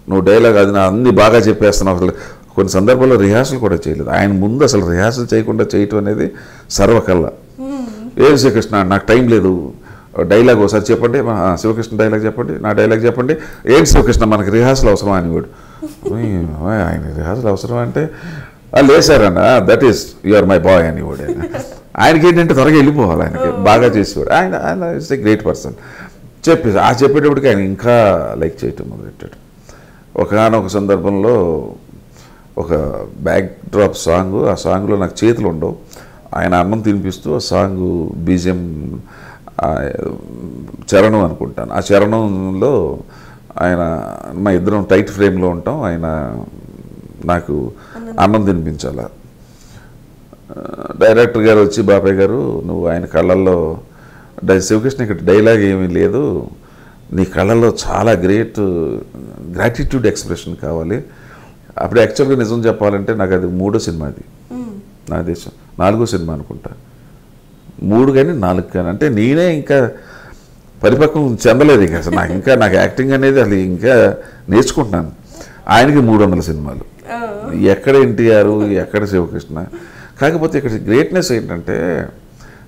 నువ్వు డైలాగ్ అది నా అన్ని బాగా చెప్పేస్తున్నావు. అసలు కొన్ని సందర్భాల్లో రిహార్సల్ కూడా చేయలేదు. ఆయన ముందు అసలు రిహార్సల్ చేయకుండా చేయటం అనేది సర్వకల్లా. ఏమి శివకృష్ణ నాకు టైం లేదు, డైలాగ్ ఒకసారి చెప్పండి, శివకృష్ణ డైలాగ్ చెప్పండి, నా డైలాగ్ చెప్పండి. ఏంటి శివకృష్ణ మనకి రిహార్సల్ అవసరమా అనేవాడు. ఆయన రిహార్సల్ అవసరమా అంటే లేదు సార్ అన్న, that is you are my boy అనేవాడు. ఆయనకి ఏంటంటే త్వరగా వెళ్ళిపోవాలి, ఆయనకి బాగా చేసేవాడు. ఆయన ఇస్ ఎ గ్రేట్ పర్సన్. చెప్పేటప్పటికి ఆయన ఇంకా లైక్ చేయటం మొదలెట్టాడు. ఒకనొక సందర్భంలో ఒక బ్యాక్ డ్రాప్ సాంగ్, ఆ సాంగ్లో నాకు చేతులు ఉండవు. ఆయన అన్నం తినిపిస్తూ ఆ సాంగ్ బీజిఎం చరణం అనుకుంటాను. ఆ చరణంలో ఆయన మా ఇద్దరం టైట్ ఫ్రేమ్లో ఉంటాం. ఆయన నాకు అన్నం తినిపించాల. డైరెక్టర్ గారు వచ్చి, బాబాయ్ గారు నువ్వు ఆయన కళ్ళల్లో శివకృష్ణ ఇక్కడ డైలాగ్ ఏమీ లేదు, నీ కళ్ళల్లో చాలా గ్రాటిట్యూడ్ ఎక్స్ప్రెషన్ కావాలి. అప్పుడు యాక్చువల్గా నిజం చెప్పాలంటే నాకు అది 3వ సినిమా, అది నా దేశం 4వ సినిమా అనుకుంటా. 3 కానీ 4 కానీ, అంటే నేనే ఇంకా పరిపక్వం చెందలేదు ఇంకా. అసలు నాకు యాక్టింగ్ అనేది అసలు ఇంకా నేర్చుకుంటున్నాను. ఆయనకి 300 సినిమాలు, ఎక్కడ ఎన్టీఆర్, ఎక్కడ శివకృష్ణ. కాకపోతే ఇక్కడ గ్రేట్నెస్ ఏంటంటే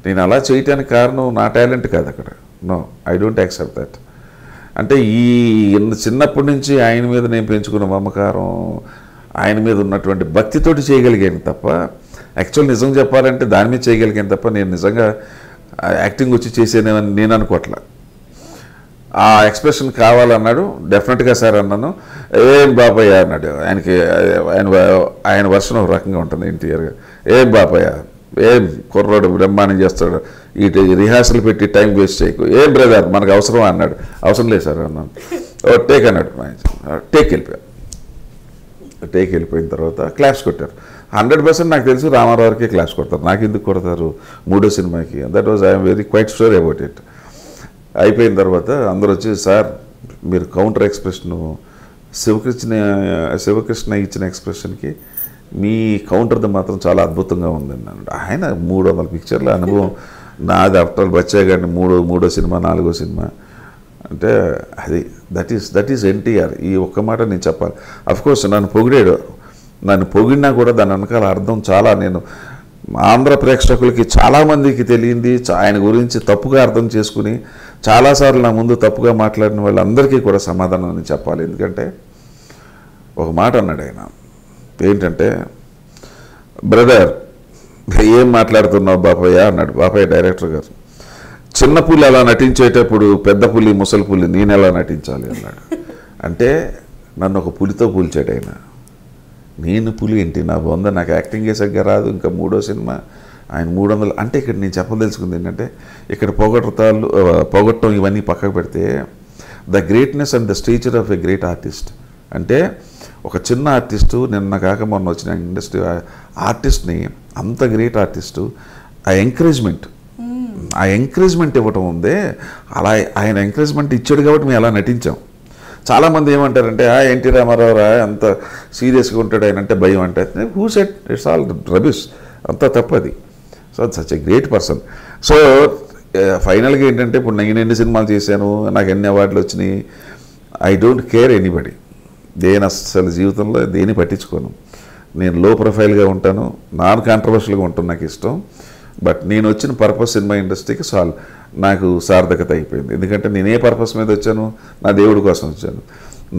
నేను అలా చేయటానికి కారణం నా టాలెంట్ కాదు అక్కడ. No, I don't accept that. అంటే చిన్నప్పటి నుంచి ఆయన మీద నేను పెంచుకున్న మమకారం, ఆయన మీద ఉన్నటువంటి భక్తితోటి చేయగలిగాను తప్ప, యాక్చువల్ నిజం చెప్పాలంటే దాని మీద చేయగలిగాను తప్ప నేను నిజంగా యాక్టింగ్ వచ్చి చేసేనేమని నేను అనుకోవట్లా. ఆ ఎక్స్ప్రెషన్ కావాలన్నాడు. డెఫినెట్గా సార్ అన్నాను. ఏం బాపయ్య అన్నాడు. ఆయన వర్షన్ ఒక రకంగా ఉంటుంది ఎన్టీఆర్గా. ఏం బాపయ్య, ఏం కుర్రోడు బ్రహ్మాండం చేస్తాడు, ఈ రిహార్సల్ పెట్టి టైం వేస్ట్ చేయకు. ఏం బ్రదర్ మనకు అవసరమా అన్నాడు. అవసరం లేదు సార్ అన్నాను. టేక్ అన్నాడు. టేక్ వెళ్ళిపోయిన తర్వాత క్లాప్స్ కొట్టారు. 100% నాకు తెలుసు రామారావుకే క్లాప్స్ కొడతారు. నాకు ఎందుకు కొడతారు మూడో సినిమాకి? That was I'm very quiet sure about it. అయిపోయిన తర్వాత అందరూ వచ్చి, సార్ మీరు కౌంటర్ ఎక్స్ప్రెషను శివకృష్ణ ఇచ్చిన ఎక్స్ప్రెషన్కి మీ కౌంటర్ది మాత్రం చాలా అద్భుతంగా ఉందండి అన్నాడు. ఆయన 300 పిక్చర్ల అనుభవం నాది. ఆఫ్టర్ బచ్చయ్య గారిని మూడో సినిమా 4వ సినిమా అంటే అది దట్ ఈస్ ఎన్టీఆర్. ఈ ఒక్క మాట నేను చెప్పాలి. అఫ్కోర్స్ నన్ను పొగిడాడు. నన్ను పొగిడినా కూడా దాని వెనకాల అర్థం చాలా, నేను ఆంధ్ర ప్రేక్షకులకి చాలామందికి తెలియంది, ఆయన గురించి తప్పుగా అర్థం చేసుకుని చాలాసార్లు నా ముందు తప్పుగా మాట్లాడిన వాళ్ళందరికీ కూడా సమాధానం అని చెప్పాలి. ఎందుకంటే ఒక మాట అన్నాడు ఆయన, ఏంటంటే, బ్రదర్ ఏం మాట్లాడుతున్నావు బాపయ్య అన్నాడు. బాపయ్య డైరెక్టర్ గారు, చిన్న పులి అలా నటించేటప్పుడు పెద్ద పులి ముసలి పులి నేను ఎలా నటించాలి అన్నాడు. అంటే నన్ను ఒక పులితో పోల్చాడు ఆయన. నేను పులి ఏంటి, నా బొంద, నాకు యాక్టింగ్ సరిగ్గా రాదు, ఇంకా 3వ సినిమా ఆయన 300. అంటే ఇక్కడ నేను చెప్పదలుచుకుంది ఏంటంటే, ఇక్కడ పొగట్టం ఇవన్నీ పక్కకు పెడితే the greatness and the stature of a great artist. అంటే ఒక చిన్న ఆర్టిస్టు, నిన్న కాక మొన్న వచ్చిన ఇండస్ట్రీ ఆర్టిస్ట్ని, అంత గ్రేట్ ఆర్టిస్టు ఆ ఎంకరేజ్మెంట్ ఇవ్వటం ఉందే, అలా ఆయన ఎంకరేజ్మెంట్ ఇచ్చాడు కాబట్టి మేము అలా నటించాం. చాలామంది ఏమంటారంటే, ఎన్టీ రామారావు అంత సీరియస్గా ఉంటాడు ఆయన అంటే భయం అంటే, who set it's all rubbish, అంతా తప్పది. So such a great person. So ఫైనల్గా ఏంటంటే, ఇప్పుడు నేను ఎన్ని సినిమాలు చేశాను, నాకు ఎన్ని అవార్డులు వచ్చినాయి, ఐ డోంట్ కేర్ ఎనీబడి. దేని అసలు జీవితంలో దేని పట్టించుకోను. నేను లో ప్రొఫైల్గా ఉంటాను, నాన్ కాంట్రవర్షియల్గా ఉంటాను, నాకు ఇష్టం. బట్ నేను వచ్చిన పర్పస్ సినిమా ఇండస్ట్రీకి నాకు సార్థకత అయిపోయింది. ఎందుకంటే నేను ఏ పర్పస్ మీద వచ్చాను, నా దేవుడి కోసం వచ్చాను,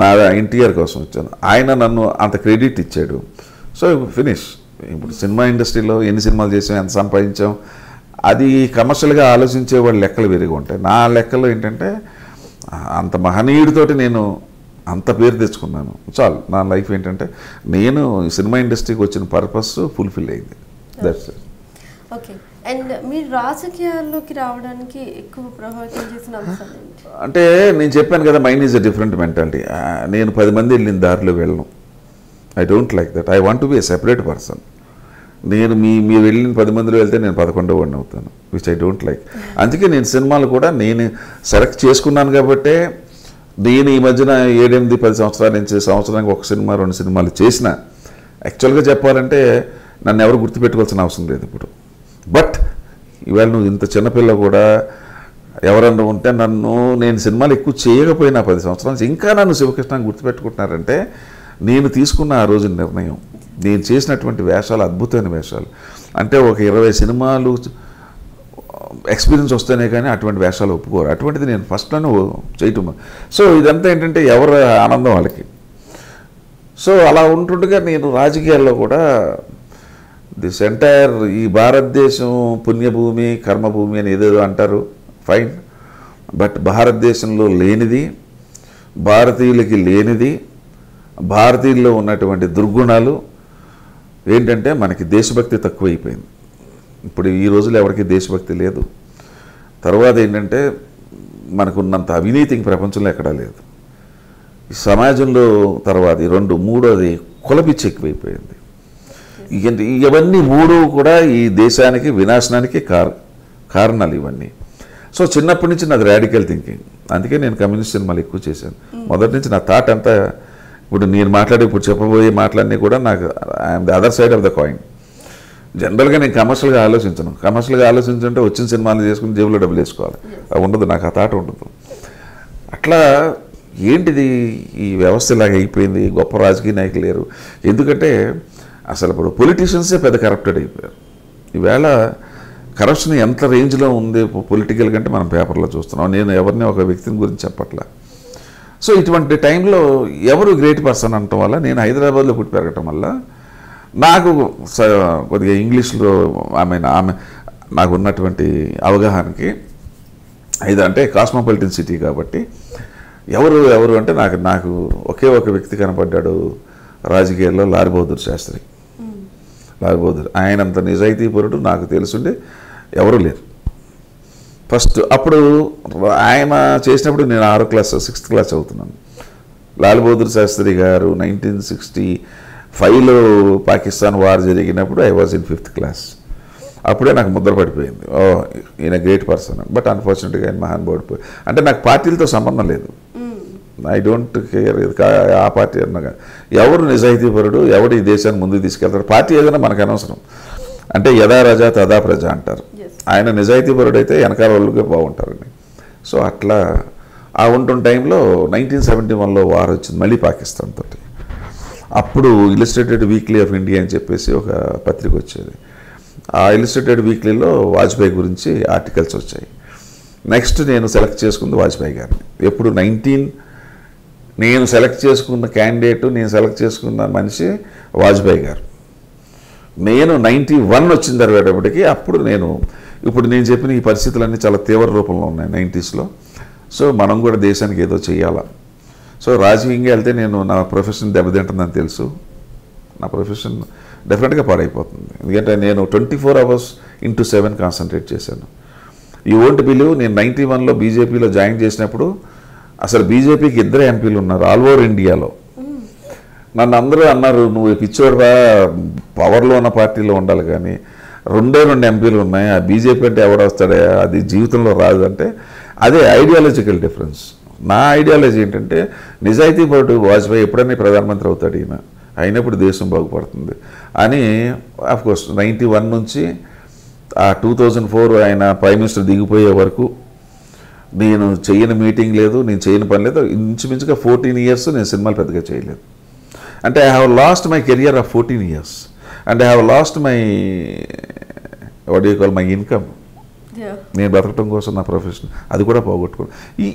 నా ఎన్టీఆర్ కోసం వచ్చాను. ఆయన నన్ను అంత క్రెడిట్ ఇచ్చాడు. So finish. ఇప్పుడు సినిమా ఇండస్ట్రీలో ఎన్ని సినిమాలు చేసాం, ఎంత సంపాదించాం, అది కమర్షియల్గా ఆలోచించే వాళ్ళ లెక్కలు వేరుగా ఉంటాయి. నా లెక్కలో ఏంటంటే, అంత మహనీయుడితోటి నేను అంత పేరు తెచ్చుకున్నాను. చాలు. నా లైఫ్ ఏంటంటే, నేను సినిమా ఇండస్ట్రీకి వచ్చిన పర్పస్ ఫుల్ఫిల్ అయింది. That's it. ఓకే. అండ్ మీరు రాజకీయాల్లోకి రావడానికి ఎక్కువ ప్రభావితం చేసిన అంశం ఏంటి? అంటే నేను చెప్పాను కదా, mind is a different mentality. నేను 10 మంది వెళ్ళిన దారిలో వెళ్ళను. I don't like that. I want to be a separate person. నేను మీరు వెళ్ళిన 10 మందిలో వెళ్తే నేను 11వ వాడిని అవుతాను, విచ్ ఐ డోంట్ లైక్. అందుకే నేను సినిమాలు కూడా నేను సెలెక్ట్ చేసుకున్నాను కాబట్టే, నేను ఈ మధ్యన 7-8-10 సంవత్సరాల నుంచి సంవత్సరానికి 1 సినిమా 2 సినిమాలు చేసిన. యాక్చువల్గా చెప్పాలంటే నన్ను ఎవరు గుర్తుపెట్టుకోవాల్సిన అవసరం లేదు ఇప్పుడు. బట్ ఇవాళ నువ్వు ఇంత చిన్నపిల్ల కూడా ఎవరన్నా ఉంటే నేను సినిమాలు ఎక్కువ చేయకపోయినా 10 సంవత్సరాల నుంచి ఇంకా నన్ను శివకృష్ణ గుర్తుపెట్టుకుంటున్నారంటే, నేను తీసుకున్న ఆ రోజు నిర్ణయం, నేను చేసినటువంటి వేషాలు అద్భుతమైన వేషాలు. అంటే ఒక 20 సినిమాలు ఎక్స్పీరియన్స్ వస్తేనే కానీ అటువంటి వేషాలు ఒప్పుకోరు. అటువంటిది నేను ఫస్ట్లోనే చేయటం. సో ఇదంతా ఏంటంటే ఎవరి ఆనందం వాళ్ళకి. సో అలా ఉంటుండగా నేను రాజకీయాల్లో కూడా దిస్ ఎంటైర్ ఈ భారతదేశం పుణ్యభూమి కర్మభూమి అని ఏదేదో అంటారు, ఫైన్. బట్ భారతదేశంలో లేనిది, భారతీయులకి లేనిది, భారతీయుల్లో ఉన్నటువంటి దుర్గుణాలు ఏంటంటే, మనకి దేశభక్తి తక్కువైపోయింది. ఇప్పుడు ఈ రోజుల్లో ఎవరికి దేశభక్తి లేదు. తర్వాత ఏంటంటే, మనకున్నంత అవినీతి ప్రపంచంలో ఎక్కడా లేదు. ఈ సమాజంలో తర్వాత 2 మూడోది కులపిచ్చి ఎక్కువైపోయింది. ఇవన్నీ 3 కూడా ఈ దేశానికి వినాశనానికి కారణాలు ఇవన్నీ. సో చిన్నప్పటి నుంచి నాది రాడికల్ థింకింగ్. అందుకే నేను కమ్యూనిస్ట్ సినిమాలు ఎక్కువ చేశాను. మొదటి నుంచి నా థాట్ అంతా, ఇప్పుడు నేను ఇప్పుడు చెప్పబోయే మాటలన్నీ కూడా నాకు I'm the other side of the coin. జనరల్గా నేను కమర్షియల్గా ఆలోచించను. కమర్షియల్గా ఆలోచించుంటే వచ్చిన సినిమాలు చేసుకుని జేబులో డబ్బులు వేసుకోవాలి, ఉండదు, నాకు ఆ థాట్ ఉండదు. అట్లా ఏంటిది ఈ వ్యవస్థ ఇలాగ అయిపోయింది, గొప్ప రాజకీయ నాయకులు లేరు. ఎందుకంటే అసలు ఇప్పుడు పొలిటీషియన్సే పెద్ద కరప్టెడ్ అయిపోయారు. ఈవేళ కరప్షన్ ఎంత రేంజ్లో ఉంది పొలిటికల్ కంటే మనం పేపర్లో చూస్తున్నాం. నేను ఎవరిని ఒక వ్యక్తిని గురించి చెప్పట్లా. సో ఇటువంటి టైంలో ఎవరు గ్రేట్ పర్సన్ అనటం వల్ల, నేను హైదరాబాద్లో పుట్టి పెరగటం వల్ల నాకు కొద్దిగా ఇంగ్లీష్లో ఆమె నాకు ఉన్నటువంటి అవగాహనకి ఇది అంటే కాస్మోపాలిటన్ సిటీ కాబట్టి ఎవరు అంటే నాకు ఒకే ఒక వ్యక్తి కనపడ్డాడు రాజకీయాల్లో, లాల్ బహదూర్ శాస్త్రి. లాల్ బహదూర్ ఆయనంత నిజాయితీపరుడు నాకు తెలుసుండే ఎవరూ లేరు. ఫస్ట్ అప్పుడు ఆయన చేసినప్పుడు నేను 6వ క్లాస్ 6th క్లాస్ చదువుతున్నాను. లాల్ బహదూర్ శాస్త్రి గారు 1965లో పాకిస్తాన్ వార్ జరిగినప్పుడు I was in 5th class. అప్పుడే నాకు ముద్ర పడిపోయింది, ఓ ఈయన గ్రేట్ పర్సన్. బట్ అన్ఫార్చునేట్గా ఆయన మహానుభావుడు. అంటే నాకు పార్టీలతో సంబంధం లేదు, ఐ డోంట్ కేర్ ఆ పార్టీ అన్నగా. ఎవరు నిజాయితీపరుడు, ఎవడు ఈ దేశాన్ని ముందుకు తీసుకెళ్తారు, పార్టీ ఏదైనా మనకు అనవసరం. అంటే యథా రజా తదా ప్రజ అంటారు. ఆయన నిజాయితీపరుడు అయితే వెనకాల వాళ్ళుగా బాగుంటారని. సో అట్లా ఆ ఉంటున్న టైంలో 1971లో వార్ వచ్చింది మళ్ళీ పాకిస్తాన్ తోటి. అప్పుడు ఇలిస్ట్రేటెడ్ వీక్లీ ఆఫ్ ఇండియా అని చెప్పేసి ఒక పత్రిక వచ్చేది. ఆ ఇలిస్ట్రేటెడ్ వీక్లీలో వాజ్పేయి గురించి ఆర్టికల్స్ వచ్చాయి. నెక్స్ట్ నేను సెలెక్ట్ చేసుకుంది వాజ్పేయి గారిని. ఎప్పుడు నేను సెలెక్ట్ చేసుకున్న క్యాండిడేటు, నేను సెలెక్ట్ చేసుకున్న మనిషి వాజ్పేయి గారు. నేను 91 వచ్చిన తర్వాతప్పటికి అప్పుడు ఇప్పుడు నేను చెప్పిన ఈ పరిస్థితులన్నీ చాలా తీవ్ర రూపంలో ఉన్నాయి 90sలో. సో మనం కూడా దేశానికి ఏదో చేయాలా. సో రాజకీయంగా వెళ్తే నా ప్రొఫెషన్ దెబ్బతింటుందని తెలుసు. నా ప్రొఫెషన్ డెఫినెట్గా పాడైపోతుంది. ఎందుకంటే నేను 24 hours into 7 కాన్సన్ట్రేట్ చేశాను. యూ వోంట్ బిలీవ్, నేను 91లో బీజేపీలో జాయిన్ చేసినప్పుడు అసలు బీజేపీకి 2 ఎంపీలు ఉన్నారు ఆల్ ఓవర్ ఇండియాలో. నన్ను అందరూ అన్నారు, నువ్వు పిచ్చోడురా, పవర్లో ఉన్న పార్టీలో ఉండాలి కానీ 2 ఎంపీలు ఉన్నాయి, ఆ బీజేపీ అంటే ఎవడొస్తాడే, అది జీవితంలో రాదు. అంటే అదే ఐడియాలజికల్ డిఫరెన్స్. నా ఐడియాలజీ ఏంటంటే నిజాయితీపరుడు వాజ్పేయి ఎప్పుడైనా ప్రధానమంత్రి అవుతాడు, ఈయన అయినప్పుడు దేశం బాగుపడుతుంది అని. ఆఫ్కోర్స్ 91 నుంచి ఆ 2004 ఆయన ప్రైమ్ మినిస్టర్ దిగిపోయే వరకు నేను చేయని మీటింగ్ లేదు, నేను చేయని పని లేదు. ఇంచుమించుగా 14 years నేను సినిమాలు పెద్దగా చేయలేదు. అంటే I have lost my career of 14 years and I have lost my what you call my income. నేను బ్రతకటం కోసం నా ప్రొఫెషన్ అది కూడా పోగొట్టుకున్నాను.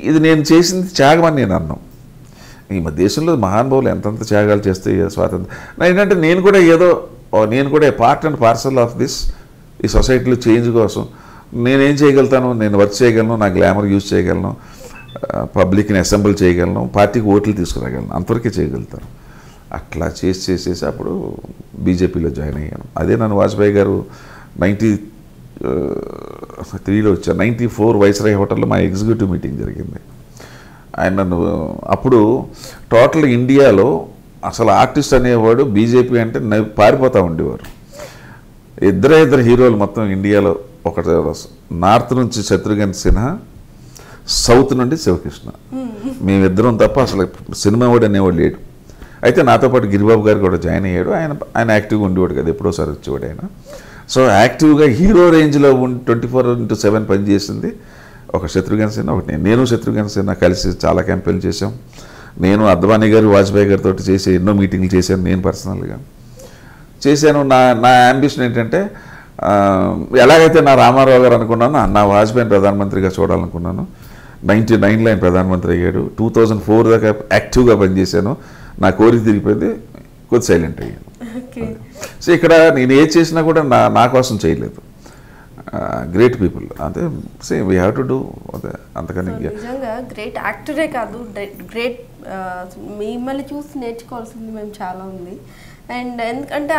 ఇది నేను చేసింది త్యాగమని నేను అన్నాను. ఈ దేశంలో మహానుభావులు ఎంతంత త్యాగాలు చేస్తే స్వాతంత్రం. ఏంటంటే నేను కూడా part and parcel of this ఈ సొసైటీలో చేంజ్ కోసం నేనేం చేయగలుగుతాను, నేను వర్క్ చేయగలను, నా గ్లామర్ యూజ్ చేయగలను, పబ్లిక్ని అసెంబ్ల్ చేయగలను, పార్టీకి ఓట్లు తీసుకురాగలను, అంతవరకే చేయగలుగుతాను. అట్లా చేసేసి అప్పుడు బీజేపీలో జాయిన్ అయ్యాను. అదే నన్ను వాజ్పేయి గారు 93లో వచ్చారు. 94 వైస్రాయ్ హోటల్లో మా ఎగ్జిక్యూటివ్ మీటింగ్ జరిగింది. ఆయన నన్ను అప్పుడు టోటల్ ఇండియాలో అసలు ఆర్టిస్ట్ అనేవాడు బీజేపీ అంటే పారిపోతూ ఉండేవారు. ఇద్దరు హీరోలు మొత్తం ఇండియాలో. ఒకటి నార్త్ నుంచి శత్రుఘ్న సిన్హా, సౌత్ నుండి శివకృష్ణ. మేమిద్దరం తప్ప అసలు సినిమా వాడు అనేవాడు లేడు. అయితే నాతో పాటు గిరిబాబు గారు కూడా జాయిన్ అయ్యాడు. ఆయన యాక్టివ్గా ఉండేవాడు కదా, ఎప్పుడోసారి వచ్చేవాడు ఆయన. సో యాక్టివ్గా హీరో రేంజ్లో 24/7 పనిచేసింది ఒక శత్రుఘ్న సిన్హా, ఒకటి నేను శత్రుఘ్న సిన్హా కలిసి చాలా క్యాంపెయిన్లు చేశాం. నేను అద్వానీ గారు వాజ్పేయి గారితో చేసి ఎన్నో మీటింగ్లు చేశాను. నేను పర్సనల్గా చేశాను. నా యాంబిషన్ ఏంటంటే ఎలాగైతే నా రామారావు గారు అనుకున్నానో నా వాజ్పేయిని ప్రధానమంత్రిగా చూడాలనుకున్నాను. 99లో ఆయన ప్రధానమంత్రి అయ్యాడు. 2004 దాకా యాక్టివ్గా పనిచేశాను. నా కోరిక తిరిగిపోయింది, కొద్ది సైలెంట్ అయ్యాను. సో ఇక్కడ నేను ఏది చేసినా కూడా నా కోసం చేయలేదు. గ్రేట్ పీపుల్ అంతే. Same we have to do అదే. అంతకని నిజంగా గ్రేట్ యాక్టరే కాదు, గ్రేట్ మిమ్మల్ని చూసి నేర్చుకోవాల్సింది మేము చాలా ఉంది. అండ్ ఎందుకంటే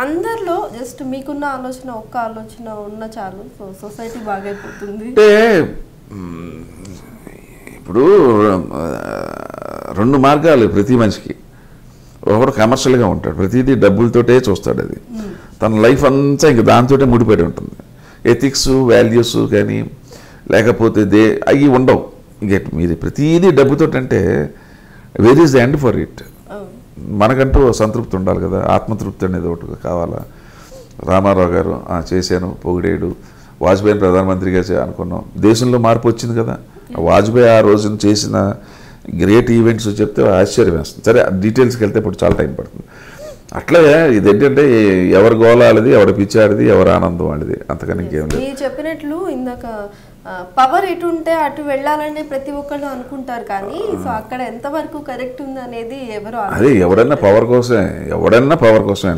అందరిలో జస్ట్ మీకున్న ఆలోచన, ఒక్క ఆలోచన ఉన్న చాలు, సో సొసైటీ బాగైపోతుంది. అంటే ఇప్పుడు 2 మార్గాలు ప్రతి మనిషికి. ఒకడు కమర్షియల్గా ఉంటాడు, ప్రతిదీ డబ్బులతోటే చూస్తాడు. అది తన లైఫ్ అంతా ఇంక దాంతోటే ముడిపడి ఉంటుంది. ఎథిక్స్, వాల్యూస్ కానీ లేకపోతే అవి ఉండవు. ఇంక మీరు ప్రతిదీ డబ్బుతోటి అంటే where is the end for it. మనకంటూ సంతృప్తి ఉండాలి కదా, ఆత్మతృప్తి అనేది ఒకటి కావాలా. రామారావు గారు చేశాను, పొగిడేడు. వాజ్పేయిని ప్రధానమంత్రిగా అనుకున్నాం. దేశంలో మార్పు వచ్చింది కదా. వాజ్పేయి ఆ రోజున చేసిన గ్రేట్ ఈవెంట్స్ చెప్తే ఆశ్చర్యం వేస్తుంది. సరే డీటెయిల్స్కి వెళ్తే ఇప్పుడు చాలా టైం పడుతుంది. అట్లా ఇదేంటంటే ఎవరి గోళాలది, ఎవరి పిచ్చాడిది, ఎవరి ఆనందం వాడిది, అంతకని ఇంకేం లేదు. మీరు చెప్పినట్లు ఇందాక పవర్ ఎటు ఉంటే అటు వెళ్ళాలని ప్రతి ఒక్కళ్ళు అనుకుంటారు, కానీ సో అక్కడ ఎంతవరకు కరెక్ట్ ఉంది అనేది ఎవరు అదే ఎవడన్నా పవర్ కోసమే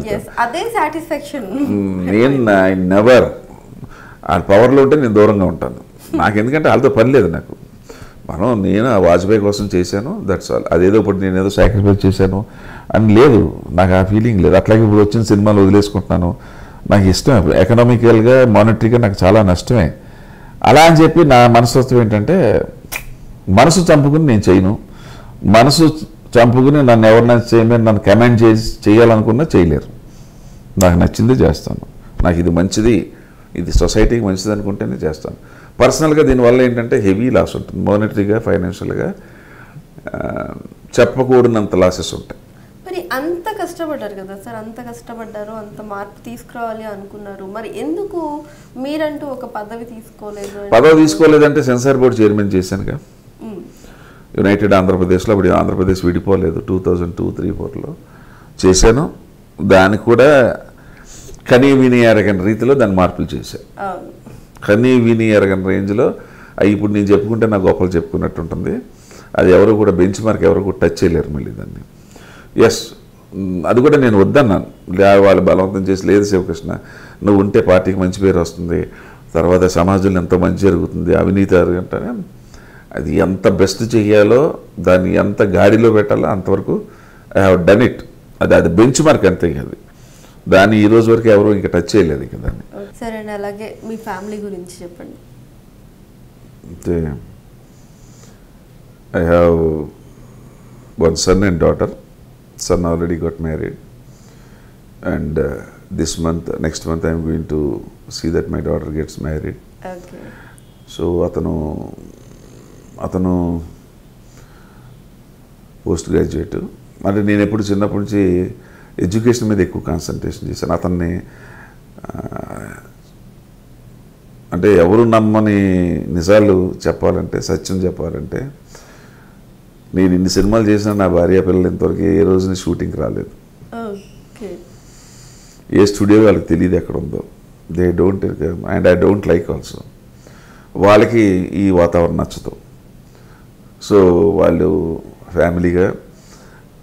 అదే సాటిస్ఫాక్షన్. నేను నెవర్ ఆ పవర్లో ఉంటే నేను దూరంగా ఉంటాను. నాకు ఎందుకంటే వాళ్ళతో పని లేదు నాకు. నేను ఆ వాజ్పేయి కోసం చేశాను, దట్స్ ఆల్. అదేదో ఇప్పుడు నేను ఏదో సాక్రిఫైస్ చేశాను అని లేదు, నాకు ఆ ఫీలింగ్ లేదు. అట్లాగే ఇప్పుడు వచ్చిన సినిమాలు వదిలేసుకుంటున్నాను, నాకు ఇష్టం. ఎకనామికల్గా మానిటరీగా నాకు చాలా నష్టమే. అలా అని చెప్పి నా మనస్తత్వం ఏంటంటే, మనసు చంపుకుని నేను చేయను, మనసు చంపుకుని నన్ను ఎవరినైనా చేయమని నన్ను కమెంట్ చేయాలనుకున్నా చేయలేరు. నాకు నచ్చింది చేస్తాను, నాకు ఇది మంచిది, ఇది సొసైటీకి మంచిది అనుకుంటేనే చేస్తాను. పర్సనల్గా దీనివల్ల ఏంటంటే హెవీ లాస్ ఉంటుంది, మానిటరీగా ఫైనాన్షియల్గా చెప్పకూడనంత లాసెస్ ఉంటాయి. మరి అంత కష్టపడ్డారు కదా సార్, అంత కష్టపడ్డారు, అంత మార్పు తీసుకురావాలి అనుకున్నారు, మరి ఎందుకు మీరంటూ ఒక పదవి తీసుకోలేదు? పదవి తీసుకోలేదంటే సెన్సార్ బోర్డు చైర్మన్ చేశానుగా యునైటెడ్ ఆంధ్రప్రదేశ్లో. అప్పుడు ఆంధ్రప్రదేశ్ విడిపోలేదు, 2002-3-4లో చేశాను. దానికి కూడా కనీ విని ఎరగని రీతిలో దాన్ని మార్పులు చేశాను. కనీ విని ఎరగని రేంజ్లో ఇప్పుడు నేను చెప్పుకుంటే నా గొప్పలు చెప్పుకున్నట్టు ఉంటుంది. అది ఎవరు కూడా బెంచ్ మార్క్ ఎవరు కూడా టచ్ చేయలేరు మళ్ళీ దాన్ని. ఎస్, అది కూడా నేను వద్దన్నాను. వాళ్ళు బలవంతం చేసి, లేదు శివకృష్ణ నువ్వు ఉంటే పార్టీకి మంచి పేరు వస్తుంది, తర్వాత సమాజంలో ఎంతో మంచి జరుగుతుంది, అవినీతి అంటే అది ఎంత బెస్ట్ చేయాలో, దాన్ని ఎంత గాడిలో పెట్టాలో అంతవరకు ఐ హ్యావ్ డన్ ఇట్. అది బెంచ్ మార్క్ అంతే. అది దాన్ని ఈ రోజు వరకు ఎవరు ఇంకా టచ్ చేయలేదు ఇక దాన్ని. సరే అండి, అలాగే మీ ఫ్యామిలీ గురించి చెప్పండి. అంటే I have one son and daughter. Son already got married, and next month I am going to see that my daughter gets married. Okay. So atanu post graduate. అంటే నేను ఎప్పుడు చిన్నప్పటి నుంచి ఎడ్యుకేషన్ మీద ఎక్కువ కాన్సన్ట్రేషన్ చేశాను. అతన్ని అంటే ఎవరు నమ్మని నిజాలు చెప్పాలంటే, సత్యం చెప్పాలంటే, నేను ఇన్ని సినిమాలు చేసిన నా భార్య పిల్లలు ఇంతవరకు ఏ రోజున షూటింగ్కి రాలేదు. ఏ స్టూడియో వాళ్ళకి తెలియదు ఎక్కడ ఉందో. They don't, and I don't like also. వాళ్ళకి ఈ వాతావరణం నచ్చదు. సో వాళ్ళు ఫ్యామిలీగా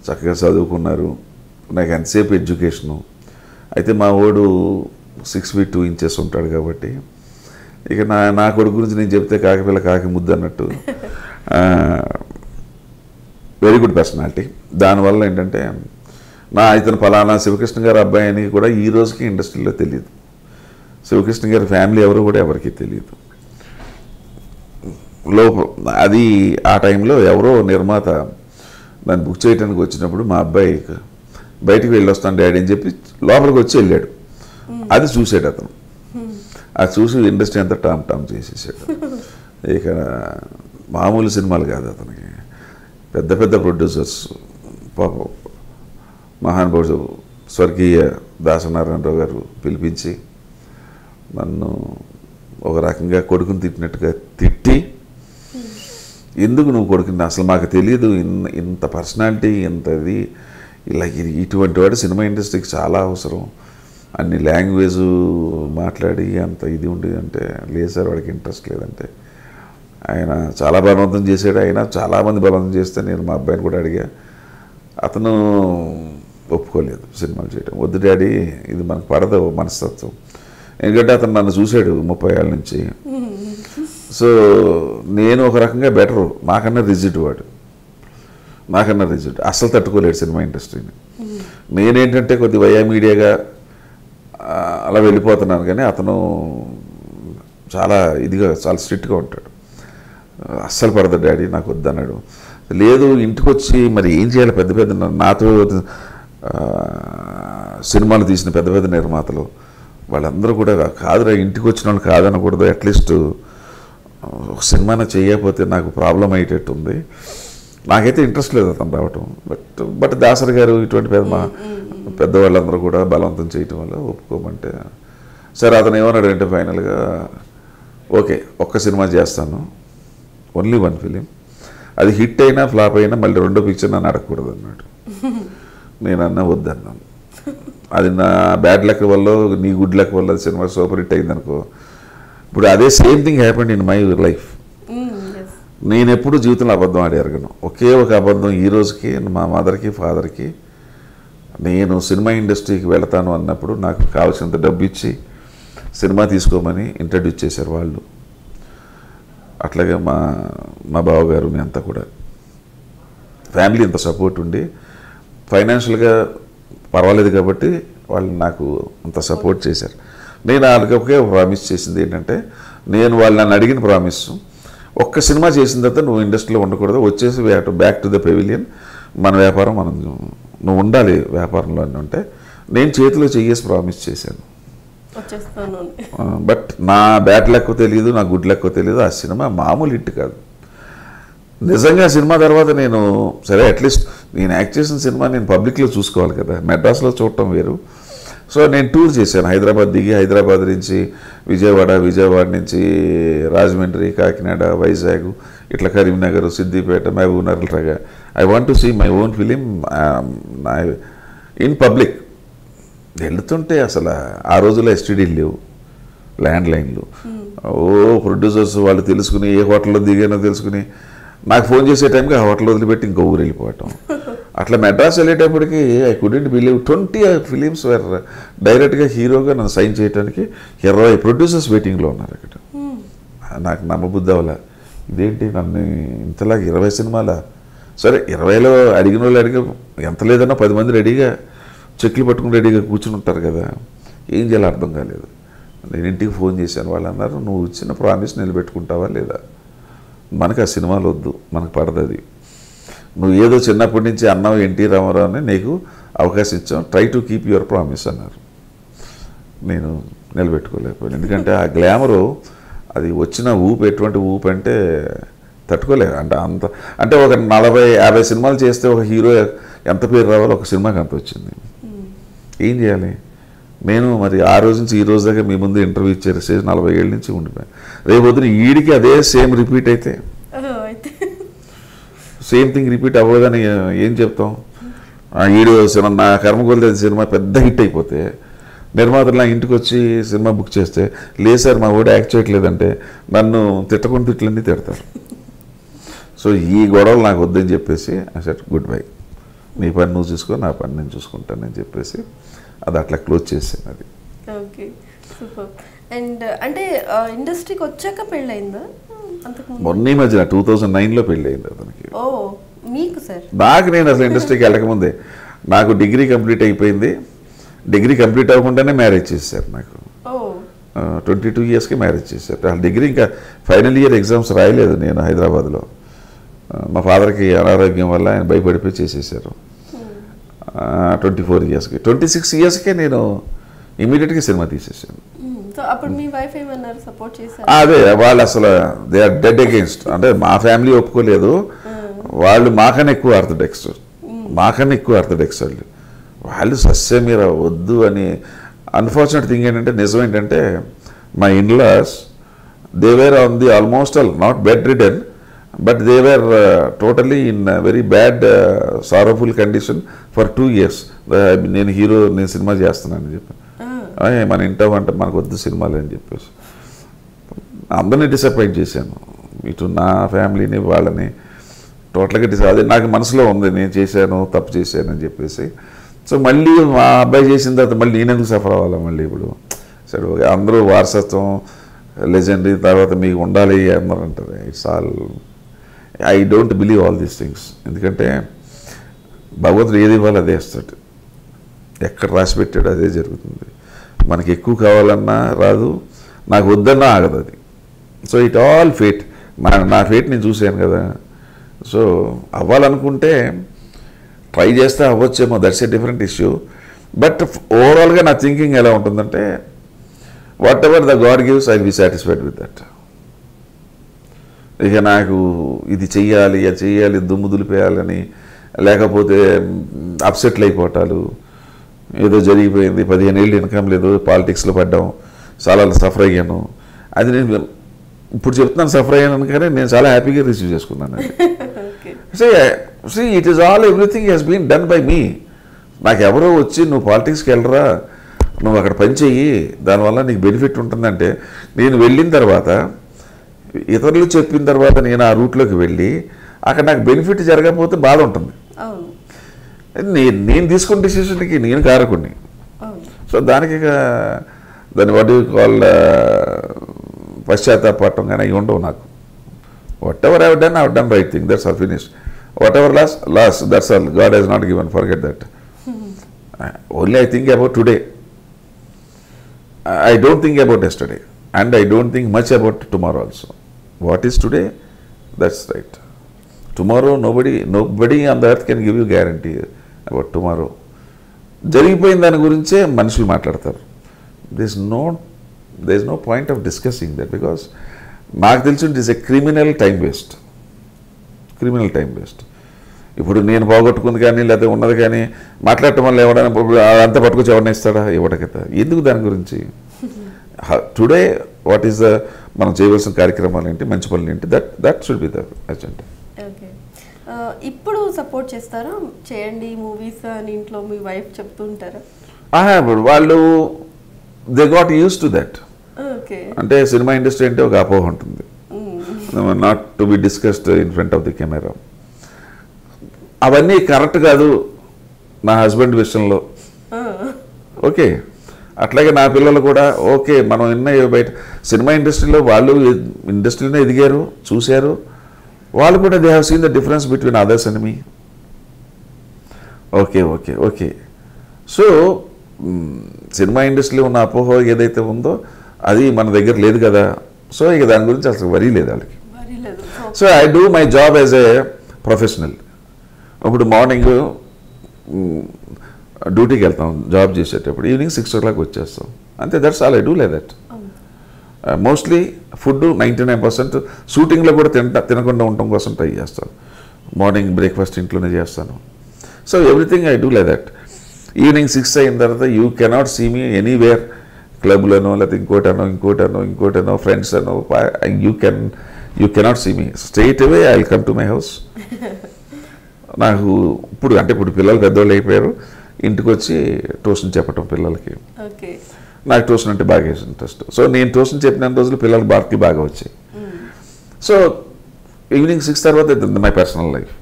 చక్కగా చదువుకున్నారు. నాకు ఎంతసేపు ఎడ్యుకేషను. అయితే మా వాడు 6 feet 2 inches ఉంటాడు కాబట్టి ఇక నా కొడుకు గురించి నేను చెప్తే కాకిపిల్ల కాకి ముద్దు అన్నట్టు. Very good personality. దానివల్ల ఏంటంటే ఇతను ఫలానా శివకృష్ణ గారి అబ్బాయి అని కూడా ఈ రోజుకి ఇండస్ట్రీలో తెలియదు. శివకృష్ణ గారి ఫ్యామిలీ ఎవరు కూడా ఎవరికి తెలియదు. అది ఆ టైంలో ఎవరో నిర్మాత దాన్ని బుక్ చేయడానికి వచ్చినప్పుడు మా అబ్బాయి బయటికి వెళ్ళొస్తాను డాడీ అని చెప్పి లోపలికి వచ్చి వెళ్ళాడు. అది చూసాడు అతను. అది చూసి ఇండస్ట్రీ అంతా టామ్ చేసేసాడు. ఇక మామూలు సినిమాలు కాదు అతనికి, పెద్ద పెద్ద ప్రొడ్యూసర్స్, పాపం మహానుభావుడు స్వర్గీయ దాసనారాయణరావు గారు పిలిపించి నన్ను ఒక రకంగా కొడుకుని తిట్టినట్టుగా తిట్టి, ఎందుకు నువ్వు కొడుకుని, అసలు మాకు తెలియదు ఇంత పర్సనాలిటీ, ఇంతది, ఇలా ఇటువంటి వాడు సినిమా ఇండస్ట్రీకి చాలా అవసరం, అన్ని లాంగ్వేజ్ మాట్లాడి అంత ఇది ఉండి అంటే, లేదు సార్ వాడికి ఇంట్రెస్ట్ లేదంటే. ఆయన చాలా బలవంతం చేశాడు. అయినా చాలామంది బలవంతం చేస్తే నేను మా అబ్బాయిని కూడా అడిగా. అతను ఒప్పుకోలేదు సినిమాలు చేయడం. వద్దు డాడీ, ఇది మనకు పడదు మనస్తత్వం. ఎందుకంటే అతను నన్ను చూశాడు 30 ఏళ్ళ నుంచి. సో నేను ఒక రకంగా బెటరు, నాకన్నా రిజిడ్ వాడు, నాకన్నా రిజిడ్, అస్సలు తట్టుకోలేడు సినిమా ఇండస్ట్రీని. నేనేంటంటే కొద్ది వయా మీడియాగా అలా వెళ్ళిపోతున్నాను, కానీ అతను చాలా ఇదిగా, చాలా స్ట్రిక్ట్గా ఉంటాడు. అస్సలు పడదు డాడీ, నాకు వద్దన్నాడు. లేదు, ఇంటికి వచ్చి మరి ఏం చేయాలి, పెద్ద పెద్ద నాతో సినిమాలు తీసిన పెద్ద పెద్ద నిర్మాతలు వాళ్ళందరూ కూడా కాదురా, ఇంటికి వచ్చిన వాళ్ళు కాదనకూడదు, అట్లీస్ట్ ఒక సినిమానే చేయకపోతే నాకు ప్రాబ్లం అయ్యేటట్టు ఉంది. నాకైతే ఇంట్రెస్ట్ లేదు అతను రావటం. బట్ దాసరి గారు ఇటువంటి పెద్దవాళ్ళందరూ కూడా బలవంతం చేయటం వల్ల ఒప్పుకోమంటే, సరే అతను ఏమన్నాడంటే ఫైనల్గా ఓకే ఒక్క సినిమా చేస్తాను, ఓన్లీ 1 ఫిలిం, అది హిట్ అయినా ఫ్లాప్ అయినా మళ్ళీ రెండో పిక్చర్ నన్ను అడగకూడదు అన్నాడు. నేనన్నా వద్దన్నాను. అది నా బ్యాడ్ లక్ వల్ల, నీ గుడ్ లక్ వల్ల సినిమా సూపర్ హిట్ అయిందనుకో. ఇప్పుడు అదే same thing happened in my life. నేను ఎప్పుడు జీవితంలో అబద్ధం ఆడి ఎరగను. ఒకే ఒక అబద్ధం ఈ రోజుకి మా మదర్కి ఫాదర్కి, నేను సినిమా ఇండస్ట్రీకి వెళతాను అన్నప్పుడు నాకు కావాల్సినంత డబ్బు ఇచ్చి సినిమా తీసుకోమని ఇంట్రడ్యూస్ చేశారు వాళ్ళు. అట్లాగే మా బావగారు అంతా కూడా ఫ్యామిలీ ఇంత సపోర్ట్ ఉండి ఫైనాన్షియల్గా పర్వాలేదు కాబట్టి వాళ్ళు నాకు అంత సపోర్ట్ చేశారు. నేను వాళ్ళకి ఒకే ప్రామిస్ చేసింది ఏంటంటే, నేను వాళ్ళు నన్ను అడిగిన ప్రామిస్, ఒక్క సినిమా చేసిన తర్వాత నువ్వు ఇండస్ట్రీలో ఉండకూడదు, వచ్చేసి బ్యాక్ టు ద పెవిలియన్, మన వ్యాపారం నువ్వు ఉండాలి వ్యాపారంలో అని ఉంటే నేను చేతిలో చెయ్యేసి ప్రామిస్ చేశాను. బట్ నా బ్యాడ్ లెక్కో తెలియదు, నా గుడ్ లెక్కో తెలియదు. ఆ సినిమా మామూలు హిట్ కాదు. నిజంగా సినిమా తర్వాత నేను సరే అట్లీస్ట్ నేను యాక్ట్ చేసిన సినిమా నేను పబ్లిక్లో చూసుకోవాలి కదా, మెడ్రాస్లో చూడటం వేరు. సో నేను టూర్ చేశాను, హైదరాబాద్ దిగి హైదరాబాద్ నుంచి విజయవాడ నుంచి రాజమండ్రి, కాకినాడ, వైజాగ్, ఇట్లా Karimnagar, Siddipet, Mahabubnagar. I want to see my own film in public. వెళుతుంటే అసలు ఆ రోజుల్లో ఎస్టీడీలు లేవు, ల్యాండ్ లైన్లు. ప్రొడ్యూసర్స్ వాళ్ళు తెలుసుకుని ఏ హోటల్లో దిగానో తెలుసుకుని నాకు ఫోన్ చేసే టైంకి ఆ హోటల్ వదిలిపెట్టి ఇంకో ఊరు వెళ్ళిపోవటం. అట్లా మెడ్రాస్ వెళ్ళేటప్పటికి I couldn't believe 20 films where డైరెక్ట్గా హీరోగా నన్ను సైన్ చేయడానికి 20 ప్రొడ్యూసర్స్ వెయిటింగ్లో ఉన్నారు అక్కడ. నాకు నమ్మబుద్ధి అవ్వాల, ఇదేంటి నన్ను ఇంతలాగా 20 సినిమాలా? సరే 20లో అడిగిన వాళ్ళు ఎంత లేదన్నా 10 మంది రెడీగా చెక్లు పట్టుకుని రెడీగా కూర్చుని ఉంటారు కదా, ఏం చేయాలో అర్థం కాలేదు. నేను ఇంటికి ఫోన్ చేశాను, వాళ్ళు అన్నారు నువ్వు ఇచ్చిన ప్రామిస్ నిలబెట్టుకుంటావా లేదా, మనకు ఆ సినిమాలు వద్దు, మనకు పడదది, నువ్వు ఏదో చిన్నప్పటి నుంచి అన్నావు ఎన్టీ రామారావు అని నీకు అవకాశం ఇచ్చాం, try to keep your promise అన్నారు. నేను నిలబెట్టుకోలేకపోయాను, ఎందుకంటే ఆ గ్లామరు అది వచ్చిన ఊపు ఎటువంటి ఊపు అంటే తట్టుకోలేదు. అంటే ఒక 40-50 సినిమాలు చేస్తే ఒక హీరో ఎంత పేరు రావాలో ఒక సినిమాకి అంత వచ్చింది. ఏం చేయాలి? నేను మరి ఆ రోజు నుంచి ఈ రోజు దాకా మీ ముందు ఇంటర్వ్యూ ఇచ్చే స్టేజ్ 40 ఏళ్ళ నుంచి ఉండిపోయాను. రేపు పొద్దున ఈడికి అదే సేమ్ రిపీట్ అయితే సేమ్ థింగ్ రిపీట్ అవ్వదని ఏం చెప్తాం? ఈడు నా కర్మకొలితే సినిమా పెద్ద హిట్ అయిపోతే నిర్మాతలు నా ఇంటికి వచ్చి సినిమా బుక్ చేస్తే లేదు సార్ మా వాడు యాక్ట్ చేయట్లేదంటే నన్ను తిట్టలన్నీ తిడతారు. సో ఈ గొడవలు నాకు వద్దని చెప్పేసి ఐ సెడ్ గుడ్ బై, నీ పని నువ్వు చూసుకో, నా పని నేను చూసుకుంటానని చెప్పేసి అది అట్లా క్లోజ్ చేసాను. అది ఓకే, సూపర్. అండ్ అంటే ఇండస్ట్రీకి వచ్చాక పెళ్ళయిందా? మొన్న ఈ మధ్యన 2009లో పెళ్ళి అయింది అతనికి. ఓ మీకు సార్? నాకు నేను అసలు ఇండస్ట్రీకి వెళ్ళకముందే నాకు డిగ్రీ కంప్లీట్ అయిపోయింది. డిగ్రీ కంప్లీట్ అవ్వకుండానే మ్యారేజ్ చేశారు నాకు. 22 ఇయర్స్కి మ్యారేజ్ చేశారు. డిగ్రీ ఇంకా ఫైనల్ ఇయర్ ఎగ్జామ్స్ రాయలేదు నేను హైదరాబాద్లో. మా ఫాదర్కి అనారోగ్యం వల్ల ఆయన భయపడిపోయి చేసేసారు. 24 ఇయర్స్కి 26 ఇయర్స్కే నేను ఇమీడియట్గా సినిమా తీసేసాను. అదే వాళ్ళు అసలు దే ఆర్ డెడ్ అగేన్స్ట్, అంటే మా ఫ్యామిలీ ఒప్పుకోలేదు. వాళ్ళు మాకన్నా ఎక్కువ ఆర్థోడాక్స్ వాళ్ళు సస్య మీర వద్దు అని. అన్ఫార్చునేట్ థింగ్ ఏంటంటే, నిజం ఏంటంటే మా in-laws they were on the almost all not bedridden, but they were totally in very bad sorrowful condition for 2 years. నేను సినిమా చేస్తున్నానని చెప్పి మన ఇంటో అంటే మనకు వద్దు సినిమాలు అని చెప్పేసి అందరినీ డిసప్పాయింట్ చేశాను. ఇటు నా ఫ్యామిలీని వాళ్ళని టోటల్గా అదే నాకు మనసులో ఉంది, నేను చేశాను తప్పు చేశాను అని చెప్పేసి. సో మళ్ళీ మా అబ్బాయి చేసిన తర్వాత మళ్ళీ నేనెందుకు సఫర్ అవ్వాలి మళ్ళీ ఇప్పుడు? సరే అందరూ వారసత్వం లెజెండరీ తర్వాత మీకు ఉండాలి అన్నారు అంటారు. It's all I don't believe all these things. ఎందుకంటే భగవంతుడు ఏది ఇవ్వాలి అదే ఇస్తాడు, ఎక్కడ రాసి పెట్టాడు అదే జరుగుతుంది. మనకి ఎక్కువ కావాలన్నా రాదు, నాకు వద్దన్నా ఆగదు అది. సో ఇట్ ఆల్ ఫేట్, నా ఫేట్ నేను చూశాను కదా. సో అవ్వాలనుకుంటే ట్రై చేస్తే అవ్వచ్చేమో, that's a different issue. But ఓవరాల్గా నా థింకింగ్ ఎలా ఉంటుందంటే, whatever the God gives I will be satisfied with that. ఇక నాకు ఇది చెయ్యాలి అది చెయ్యాలి దుమ్ము దులిపేయాలని, లేకపోతే అప్సెట్లు అయిపోవటాలు, ఏదో జరిగిపోయింది 15 ఏళ్ళు ఇన్కమ్ లేదు పాలిటిక్స్లో పడ్డాం చాలా సఫర్ అయ్యాను, అది నేను ఇప్పుడు చెప్తున్నాను సఫర్ అయ్యాను కానీ నేను చాలా హ్యాపీగా రిసీవ్ చేసుకున్నాను. See, it is all, everything has been done by me. నాకు ఎవరో వచ్చి నువ్వు పాలిటిక్స్కి వెళ్ళరా, నువ్వు అక్కడ పని చెయ్యి, దానివల్ల నీకు బెనిఫిట్ ఉంటుందంటే, నేను వెళ్ళిన తర్వాత ఇతరులు చెప్పిన తర్వాత నేను ఆ రూట్లోకి వెళ్ళి అక్కడ నాకు బెనిఫిట్ జరగకపోతే బాధ ఉంటుంది. నేను తీసుకున్న డిసిషన్కి నేను కారకుడిని. సో దానికి దాన్ని వాట్ యు కాల్ పశ్చాత్తాపడటం కానీ అవి ఉండవు నాకు. Whatever I have done right thing. That's all, finished. Whatever lost, that's all. God has not given. Forget that. Only I think about today. I don't think about yesterday. And I don't think much about tomorrow also. What is today? That's right. Tomorrow, nobody on the earth can give you guarantee about tomorrow. జరిగిపోయిన దాని గురించే మనుషులు మాట్లాడతారు. there is no point of discussing that, because నాకు తెలిసి it is a criminal time waste. ఇప్పుడు నేను పోగొట్టుకుంది కానీ లేదా ఉన్నది కానీ మాట్లాడటం వల్ల ఎవడైనా అంతా పట్టుకొచ్చి ఎవరైనా ఇస్తాడా? ఇవ్వడకత. ఎందుకు దాని గురించి? టుడే వాట్ ఈస్ మనం చేయవలసిన కార్యక్రమాలు ఏంటి, మంచి పనులు ఏంటి, that should be the agenda. Okay, ఇప్పుడు సపోర్ట్ చేస్తారా? చేయండి మూవీస్ అని ఇంట్లో మీ వైఫ్ చెప్తుంటారా? వాళ్ళు they got use to that. Okay, అంటే సినిమా ఇండస్ట్రీ అంటే ఒక అపోహ ఉంటుంది, not to be discussed in front of the camera. అవన్నీ కరెక్ట్ కాదు నా హస్బెండ్ విషయంలో. ఓకే, అట్లాగే నా పిల్లలు కూడా ఓకే, మనం బయట సినిమా ఇండస్ట్రీలో వాళ్ళు ఇండస్ట్రీలోనే ఎదిగారు, చూశారు. వాళ్ళు కూడా they have seen the difference between others and me. Okay. So cinema ఇండస్ట్రీలో ఉన్న అపోహ ఏదైతే ఉందో అది మన దగ్గర లేదు కదా. సో ఇక దాని గురించి అసలు వరీ లేదు వాళ్ళకి. So I do my job as a professional. ఇప్పుడు మార్నింగ్ డ్యూటీకి వెళ్తాం జాబ్ చేసేటప్పుడు, ఈవినింగ్ 6 o'clock వచ్చేస్తాం అంతే. That's all I do like that. Mostly food 99% షూటింగ్లో కూడా తినకుండా ఉండటం కోసం ట్రై చేస్తాను. మార్నింగ్ బ్రేక్ఫాస్ట్ ఇంట్లోనే చేస్తాను. So everything I do like that. Evening 6 అయిన తర్వాత you cannot see me anywhere, క్లబ్లోనో లేకపోతే ఇంకోటనో ఫ్రెండ్స్ అనో. You cannot see me. Straight away I will come to my house. నాకు ఇప్పుడు పిల్లలు పెద్దవాళ్ళు అయిపోయారు, ఇంటికి వచ్చి ట్యూషన్ చెప్పటం పిల్లలకి. నాకు ట్యూషన్ అంటే బాగా ఇంట్రెస్ట్. సో నేను ట్యూషన్ చెప్పిన రోజులు పిల్లలు బాగా వచ్చాయి. సో ఈవినింగ్ 6 తర్వాత my personal life.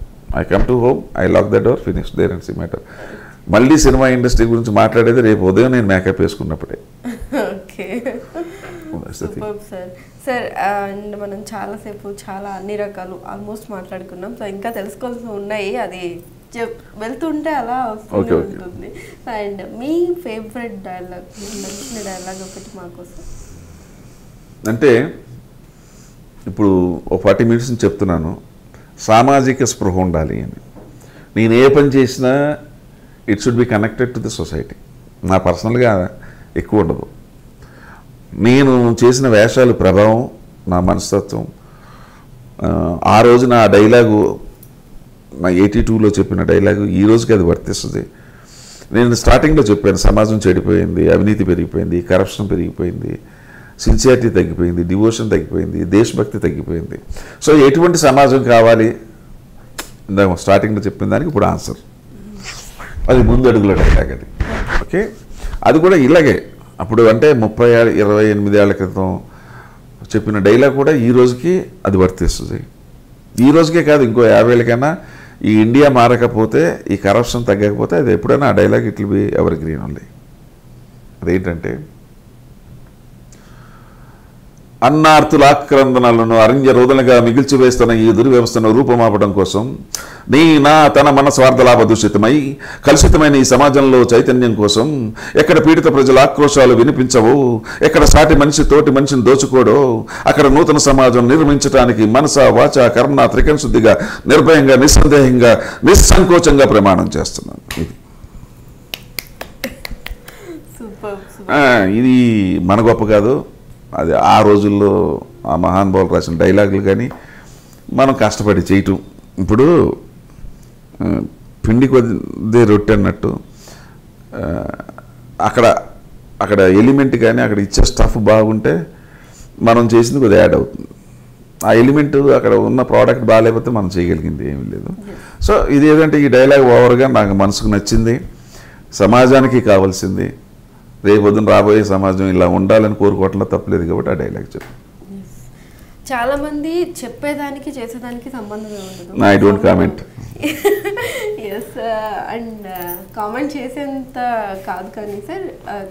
I come to home, I lock the door, finish there and see matter. మళ్ళీ సినిమా ఇండస్ట్రీ గురించి మాట్లాడేది రేపు ఉదయం నేను మేకప్ వేసుకున్నప్పుడే. సార్, అండ్ మనం చాలాసేపు అన్ని రకాలు ఆల్మోస్ట్ మాట్లాడుకున్నాం. సో ఇంకా తెలుసుకోవాల్సి ఉన్నాయి, అది వెళ్తుంటే అలా వస్తూనే ఉంటుంది. అండ్ మీ ఫేవరెట్ డైలాగ్, నచ్చిన డైలాగ్ ఒకటి మాకోసం. అంటే ఇప్పుడు ఒక 40 minutes చెప్తున్నాను, సామాజిక స్పృహ ఉండాలి అని. నేను ఏ పని చేసినా it should be connected to the society. నా పర్సనల్గా ఎక్కువ ఉండదు. నేను చేసిన వేషాలు ప్రభావం, నా మనస్తత్వం. ఆ రోజు నా డైలాగు, నా 82లో చెప్పిన డైలాగు ఈ రోజుకి అది వర్తిస్తుంది. నేను స్టార్టింగ్లో చెప్పాను, సమాజం చెడిపోయింది, అవినీతి పెరిగిపోయింది, కరప్షన్ పెరిగిపోయింది, సిన్సియారిటీ తగ్గిపోయింది, డివోషన్ తగ్గిపోయింది, దేశభక్తి తగ్గిపోయింది. సో ఎటువంటి సమాజం కావాలి ఇందాక స్టార్టింగ్లో చెప్పిన దానికి ఇప్పుడు ఆన్సర్. అది ముందు అడుగుల డైలాగ్ అది. ఓకే, అది కూడా ఇలాగే అప్పుడు అంటే 28 ఏళ్ల క్రితం చెప్పిన డైలాగ్ కూడా ఈ రోజుకి అది వర్తిస్తుంది. ఈ రోజుకే కాదు, ఇంకో 50 ఏళ్ళకైనా ఈ ఇండియా మారకపోతే, ఈ కరప్షన్ తగ్గకపోతే అది ఎప్పుడైనా ఆ dialogue it will be ever green only. అదేంటంటే, అన్నార్తుల ఆక్రందనలను అరణ్య రోదనగా మిగిల్చివేస్తున్న ఈ దుర్వ్యవస్థను రూపమాపడం కోసం తన మన స్వార్థలాభ దూషితమై కలుషితమైన ఈ సమాజంలో చైతన్యం కోసం ఎక్కడ పీడిత ప్రజల ఆక్రోశాలు వినిపించవో, ఎక్కడ సాటి మనిషి తోటి మనిషిని దోచుకోడో, అక్కడ నూతన సమాజం నిర్మించడానికి మనస వాచ కర్మ త్రికరణ శుద్ధిగా నిర్భయంగా నిస్సందేహంగా నిస్సంకోచంగా ప్రమాణం చేస్తున్నాను. ఇది మన గొప్ప కాదు, అది ఆ రోజుల్లో ఆ మహానుభావులు రాసిన డైలాగులు. కానీ మనం కష్టపడి చేయటం. ఇప్పుడు పిండి కొద్ది రొట్టె అన్నట్టు అక్కడ ఎలిమెంట్ కానీ అక్కడ ఇచ్చే స్టఫ్ బాగుంటే మనం చేసింది కొద్దిగా యాడ్ అవుతుంది. ఆ ఎలిమెంట్ అక్కడ ఉన్న ప్రోడక్ట్ బాగాలేకపోతే మనం చేయగలిగింది ఏమీ లేదు. సో ఇది ఏదంటే ఈ డైలాగ్ ఓవర్గా నాకు మనసుకు నచ్చింది, సమాజానికి కావాల్సింది. రేపొద్దున రాబోయే సమాజం ఇలా ఉండాలని కోరుకోవటంలో తప్పలేదు కాబట్టి ఆ డైలాగ్ చెప్పు. చాలా మంది చెప్పేదానికి చేసేదానికి సంబంధమే ఉండదు. I don't comment. Yes and comment చేసేంత కాదు కానీ సార్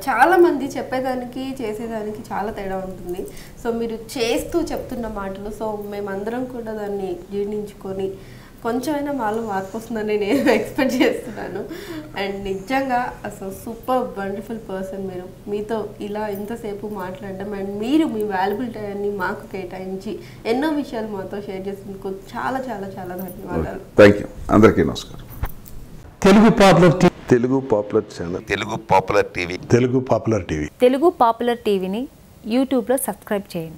చాలామంది చెప్పేదానికి చేసేదానికి చాలా తేడా ఉంటుంది. సో మీరు చేస్తూ చెప్తున్న మాటలు సో మేమందరం కూడా దాన్ని జీర్ణించుకొని కొంచెమైనా మాలో మార్పు వస్తుందని నేను ఎక్స్పెక్ట్ చేస్తున్నాను. అండ్ నిజంగా అసలు సూపర్ వండర్ఫుల్ పర్సన్ మీరు. మీతో ఇలా ఇంతసేపు మాట్లాడడం అండ్ మీరు మీ వాల్యుబుల్ టైంని మాకు కేటాయించి ఎన్నో విషయాలు మాతో షేర్ చేసినందుకు చాలా చాలా చాలా ధన్యవాదాలు. Thank you. అందరికీ నమస్కారం. Telugu popular TV, Telugu popular channel, Telugu popular TV, Telugu popular TV, Telugu popular టీవీని యూట్యూబ్లో సబ్స్క్రైబ్ చేయండి.